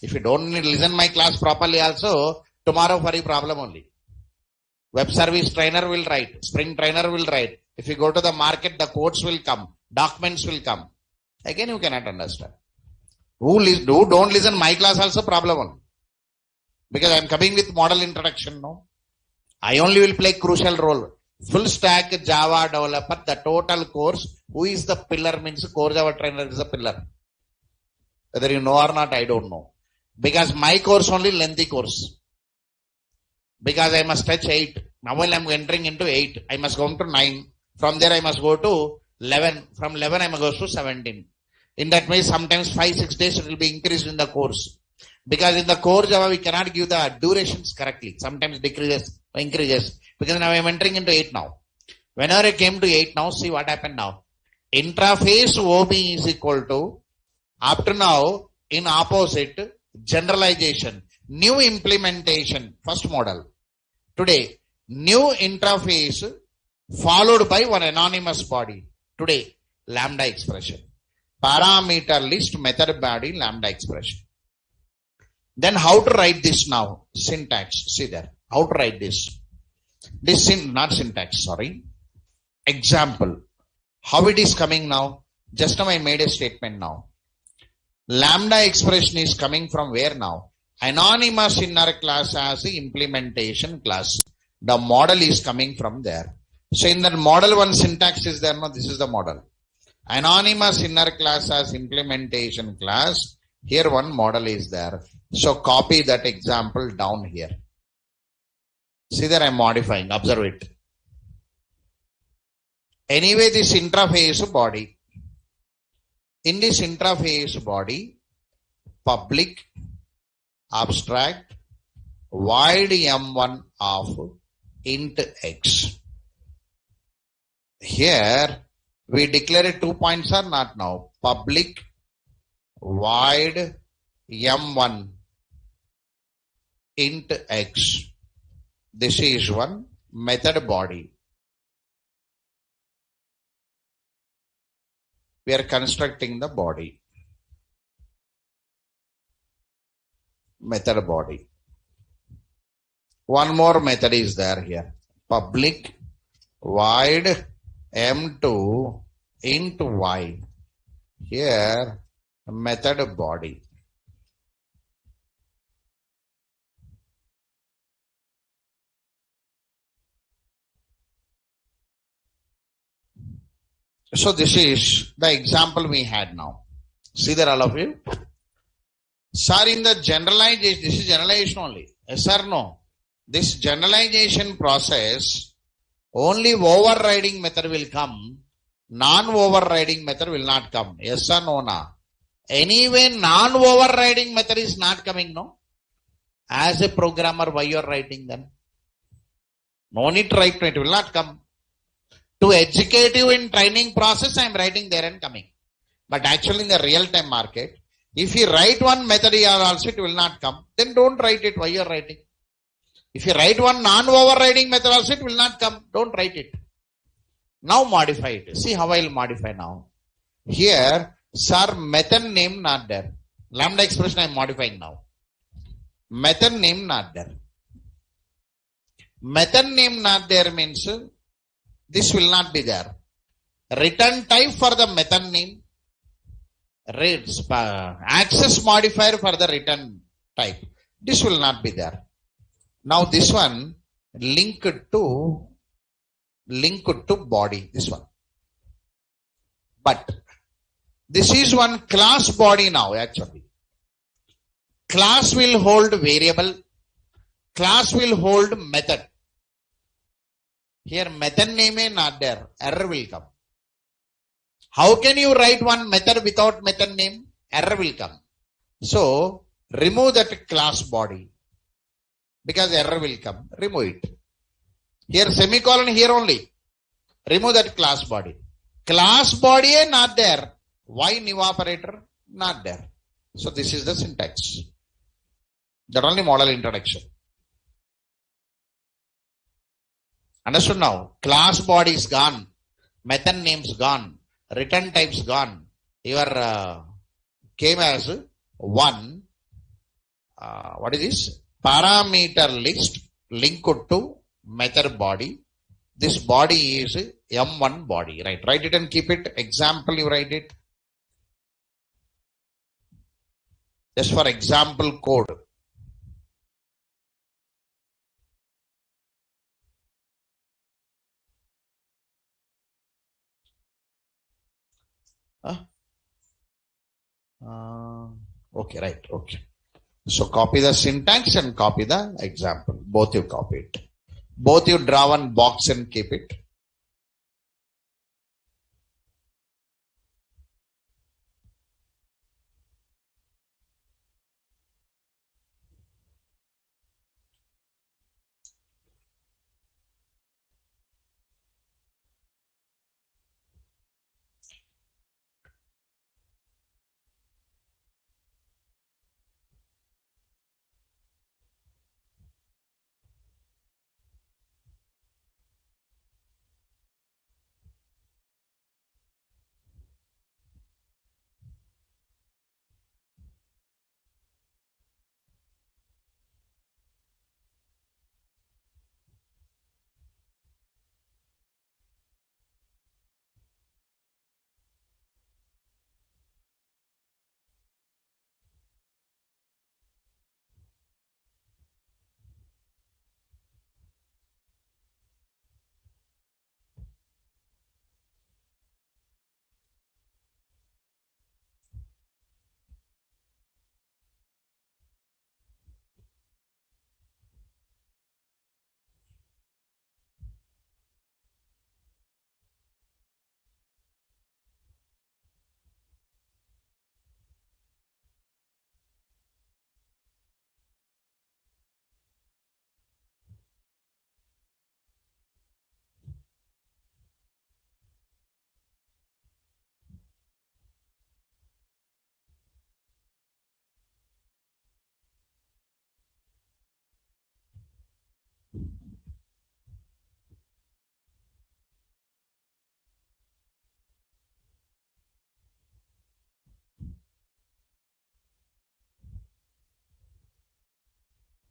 If you don't listen my class properly also, tomorrow for you problem only. Web service trainer will write, Spring trainer will write. If you go to the market, the codes will come, documents will come. Again you cannot understand. Who don't listen my class also problem only. Because I am coming with model introduction, no? I only will play crucial role. Full stack Java developer, the total course, who is the pillar means core Java trainer is a pillar. Whether you know or not, I don't know. Because my course only lengthy course. Because I must touch 8. Now while I am entering into 8, I must go to 9. From there I must go to 11. From 11 I must go to 17. In that way, sometimes 5-6 days it will be increased in the course. Because in the core Java, we cannot give the durations correctly. Sometimes decreases, increases. Because now I am entering into 8 now. Whenever I came to 8 now, see what happened now. Interface OB is equal to, after now, in opposite, generalization, new implementation, first model. Today, new interface followed by one anonymous body. Today, lambda expression. Parameter list method body lambda expression. Then how to write this now? Syntax. See there. How to write this? Not syntax, sorry. Example. How it is coming now? Just now I made a statement now. Lambda expression is coming from where now? Anonymous inner class as the implementation class. The model is coming from there. So in that model one syntax is there. No, this is the model. Anonymous inner class as implementation class. Here one model is there. So copy that example down here. See that I am modifying. Observe it. Anyway, this interface body. In this interface body, public abstract void m1 of int x. Here we declare 2 points or not now. Public void m1 int x. This is one method body. We are constructing the body. Method body. One more method is there here. Public void m2 int y. Here method body. So this is the example we had now. See there all of you? Sir, in the generalization, this is generalization only. Yes or no? This generalization process, only overriding method will come. Non-overriding method will not come. Yes or no? Na? Anyway, non-overriding method is not coming, no? As a programmer, why you are writing then? No need to write, it will not come. To educate you in training process, I am writing there and coming. But actually in the real-time market, if you write one method here also, it will not come. Then don't write it. Why you are writing? If you write one non-overriding method also, it will not come. Don't write it. Now modify it. See how I will modify now. Here, sir, method name not there. Lambda expression I am modifying now. Method name not there. Method name not there means this will not be there. Return type for the method name. Access modifier for the return type. This will not be there. Now this one linked to body. This one. But this is one class body now actually. Class will hold variable. Class will hold method. Here method name is not there. Error will come. How can you write one method without method name? Error will come. So remove that class body. Because error will come. Remove it. Here semicolon here only. Remove that class body. Class body is not there. Why new operator? Not there. So this is the syntax. That only model introduction. Understood now? Class body is gone. Method names gone. Return types gone. Your came as one. What is this? Parameter list linked to method body. This body is M1 body. Right. Write it and keep it. Example you write it. Just for example code. Okay, right. Okay. So copy the syntax and copy the example. Both you copy it. Both you draw one box and keep it.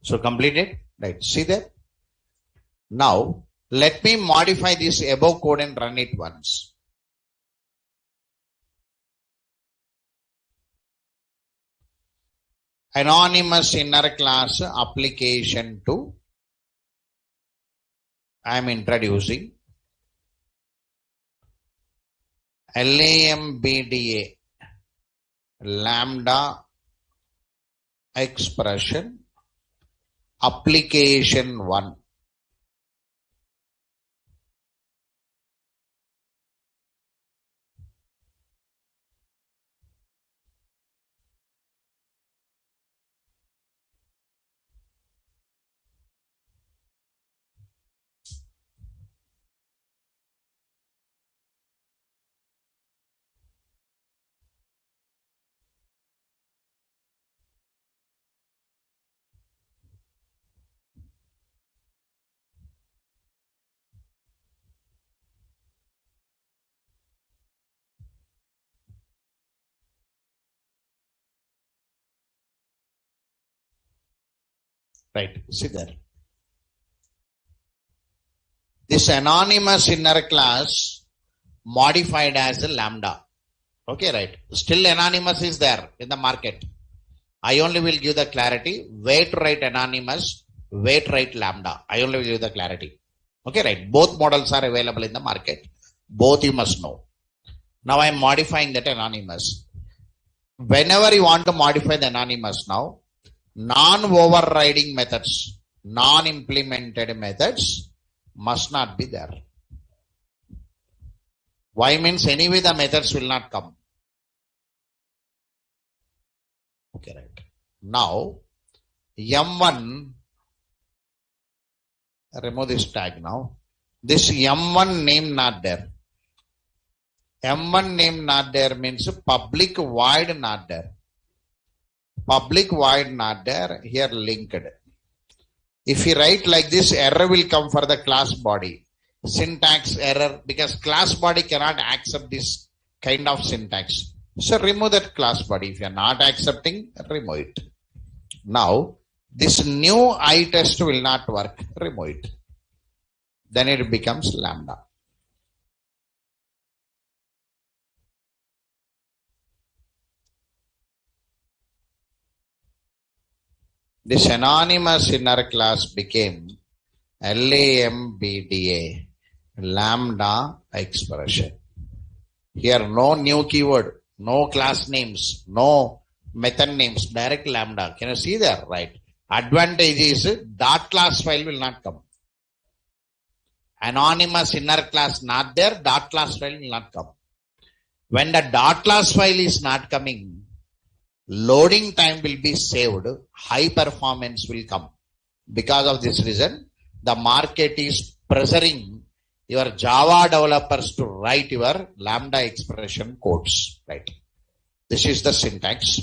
So completed, right? See that? Now let me modify this above code and run it once. Anonymous inner class application to, I am introducing LAMBDA lambda expression application 1. Right, see there. This anonymous inner class modified as a lambda. Okay, right. Still anonymous is there in the market. I only will give the clarity. Where to write anonymous, where to write lambda. I only will give the clarity. Okay, right. Both models are available in the market. Both you must know. Now I am modifying that anonymous. Whenever you want to modify the anonymous now, non-overriding methods, non-implemented methods must not be there. Why means anyway the methods will not come. Okay, right. Now M1, remove this tag now. This M1 name not there. M1 name not there means public void not there. Public void not there, here linked. If you write like this, error will come for the class body. Syntax error, because class body cannot accept this kind of syntax. So remove that class body. If you are not accepting, remove it. Now, this new iTest will not work. Remove it. Then it becomes lambda. This anonymous inner class became LAMBDA, lambda expression. Here no new keyword, no class names, no method names, direct lambda. Can you see there? Right. Advantage is dot class file will not come. Anonymous inner class not there, dot class file will not come. When the dot class file is not coming, loading time will be saved, high performance will come. Because of this reason, the market is pressuring your Java developers to write your lambda expression codes. Right. This is the syntax.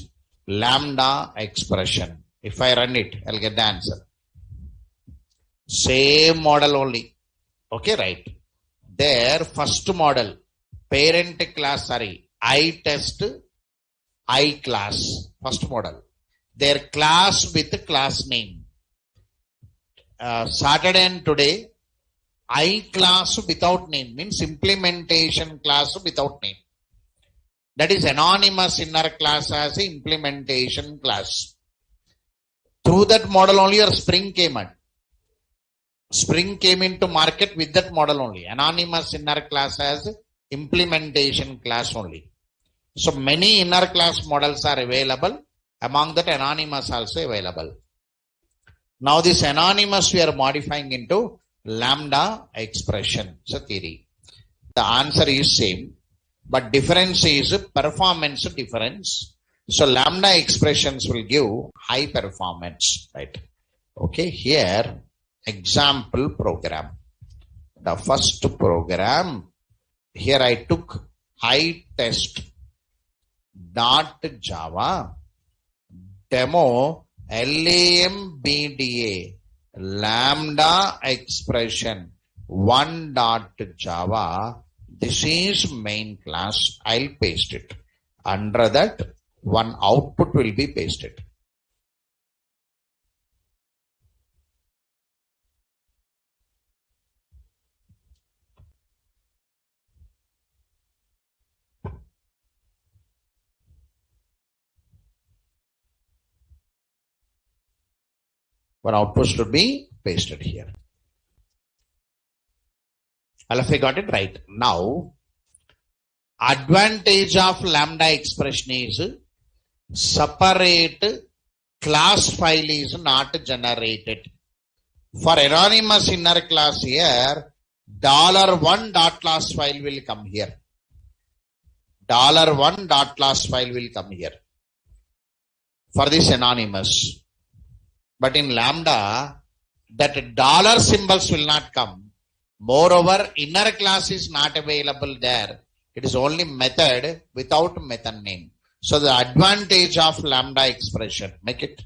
Lambda expression. If I run it, I'll get the answer. Same model only. Okay, right. Their first model, parent class, iTest, I class, first model. Their class with class name. Saturday and today, I class without name means implementation class without name. That is anonymous inner class as implementation class. Through that model only your Spring came in. Spring came into market with that model only. Anonymous inner class as implementation class only. So many inner class models are available. Among that anonymous also available. Now this anonymous we are modifying into lambda expression. It's a theory. The answer is same, but difference is performance difference. So lambda expressions will give high performance, right? Okay, here example program. The first program, here I took iTest.java demo LAMBDA lambda expression 1.java. This is main class. I'll paste it. Under that, one output will be pasted. One output should be pasted here. All of you got it right. Now, advantage of lambda expression is separate class file is not generated. For anonymous inner class here, $1 file will come here. $1 file will come here for this anonymous. But in lambda, that dollar symbols will not come. Moreover, inner class is not available there. It is only method without method name. So the advantage of lambda expression, make it.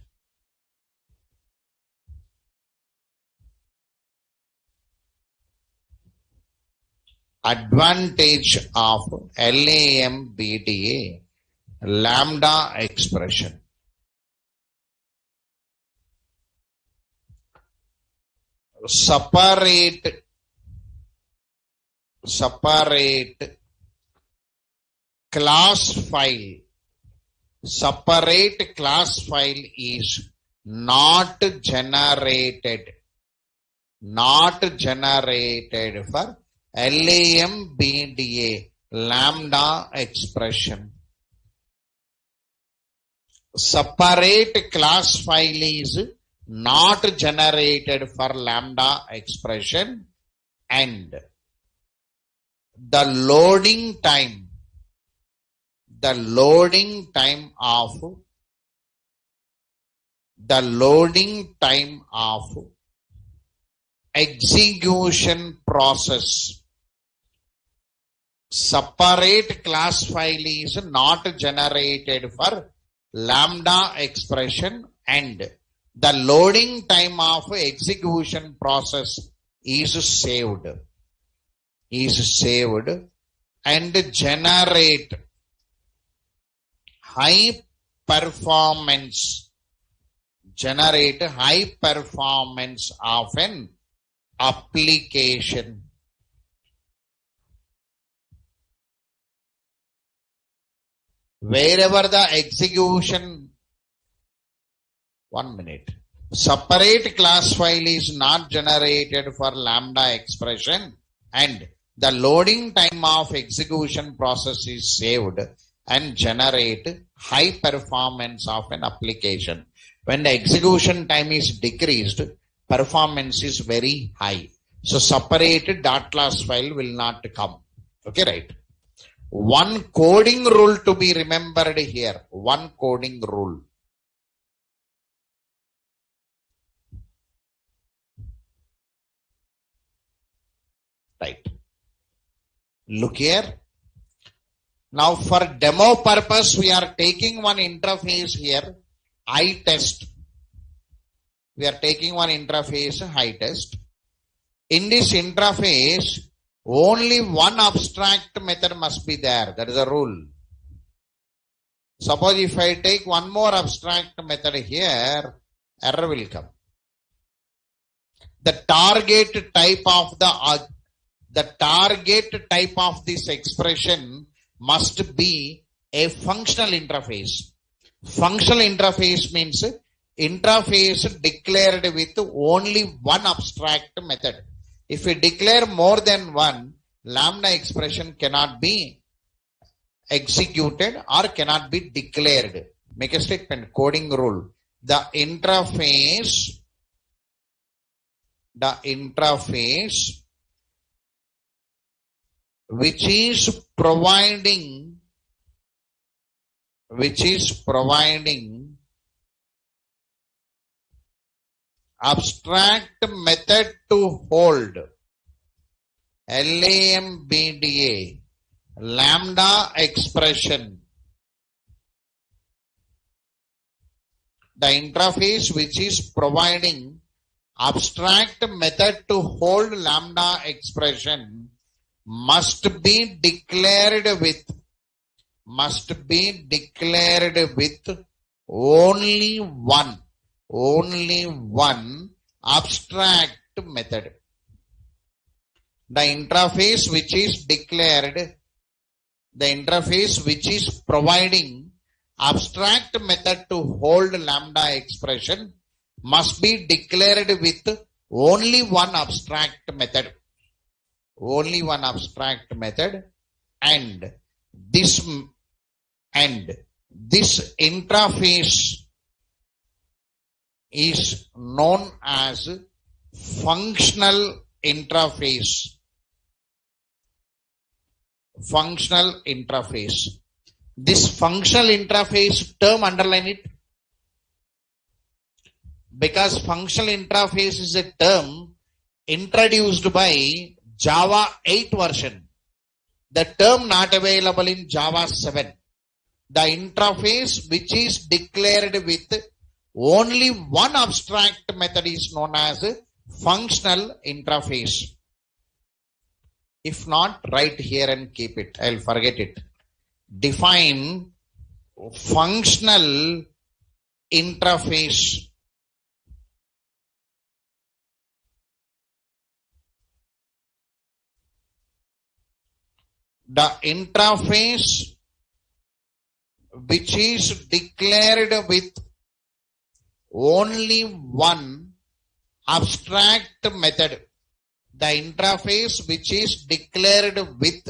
Advantage of LAMBDA, lambda expression. Separate class file. Separate class file is not generated for LAMBDA, lambda expression. Separate class file is not generated for lambda expression, and the loading time of execution process. Separate class file is not generated for lambda expression, and the loading time of execution process is saved and generate high performance of an application. Wherever the execution, 1 minute. Separate class file is not generated for lambda expression, and the loading time of execution process is saved and generate high performance of an application. When the execution time is decreased, performance is very high. So separated .class file will not come. Okay, right? One coding rule to be remembered here. One coding rule. Right. Look here. Now for demo purpose, we are taking one interface here, iTest. We are taking one interface, iTest. In this interface, only one abstract method must be there. That is a rule. Suppose if I take one more abstract method here, error will come. The target type of this expression must be a functional interface. Functional interface means interface declared with only one abstract method. If we declare more than one, lambda expression cannot be executed or cannot be declared. Make a statement, coding rule. The interface which is providing abstract method to hold, LAMBDA, lambda expression. The interface which is providing abstract method to hold lambda expression must be declared with only one abstract method. The interface which is providing abstract method to hold lambda expression must be declared with only one abstract method. Only one abstract method, and this interface is known as functional interface. Functional interface. This functional interface term, underline it, because functional interface is a term introduced by Java 8 version. The term not available in Java 7. The interface which is declared with only one abstract method is known as functional interface. If not, write here and keep it. I'll forget it. Define functional interface. The interface which is declared with only one abstract method. The interface which is declared with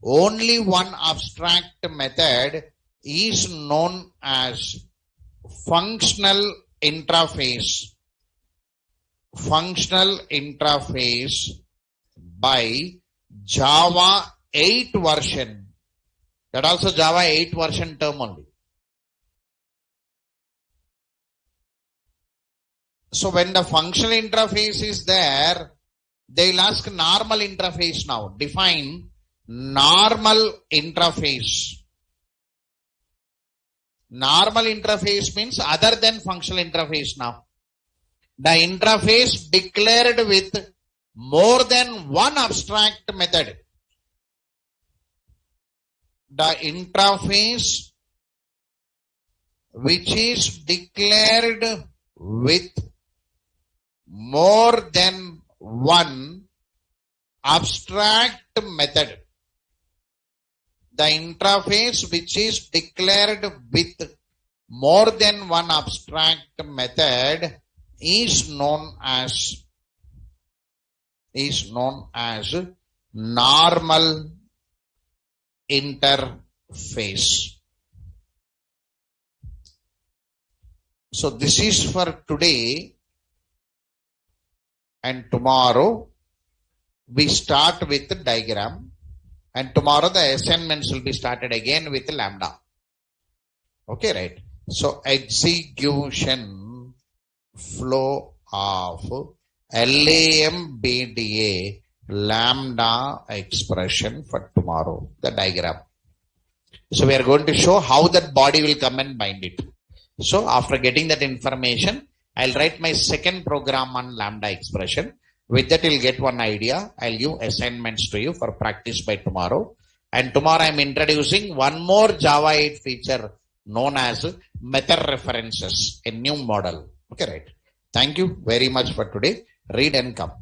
only one abstract method is known as functional interface. Functional interface by Java 8 version. That also Java 8 version term only. So when the functional interface is there, they will ask normal interface now. Define normal interface. Normal interface means other than functional interface now. The interface declared with more than one abstract method. The interface which is declared with more than one abstract method. The interface which is declared with more than one abstract method is known as normal interface. So this is for today, and tomorrow we start with the diagram, and tomorrow the assignments will be started again with lambda. Okay, right? So execution flow of LAMBDA lambda expression for tomorrow, the diagram. So we are going to show how that body will come and bind it. So after getting that information, I'll write my second program on lambda expression. With that, you'll get one idea. I'll give assignments to you for practice by tomorrow. And tomorrow I'm introducing one more Java 8 feature known as method references, a new model. Okay, right? Thank you very much for today. Read and come.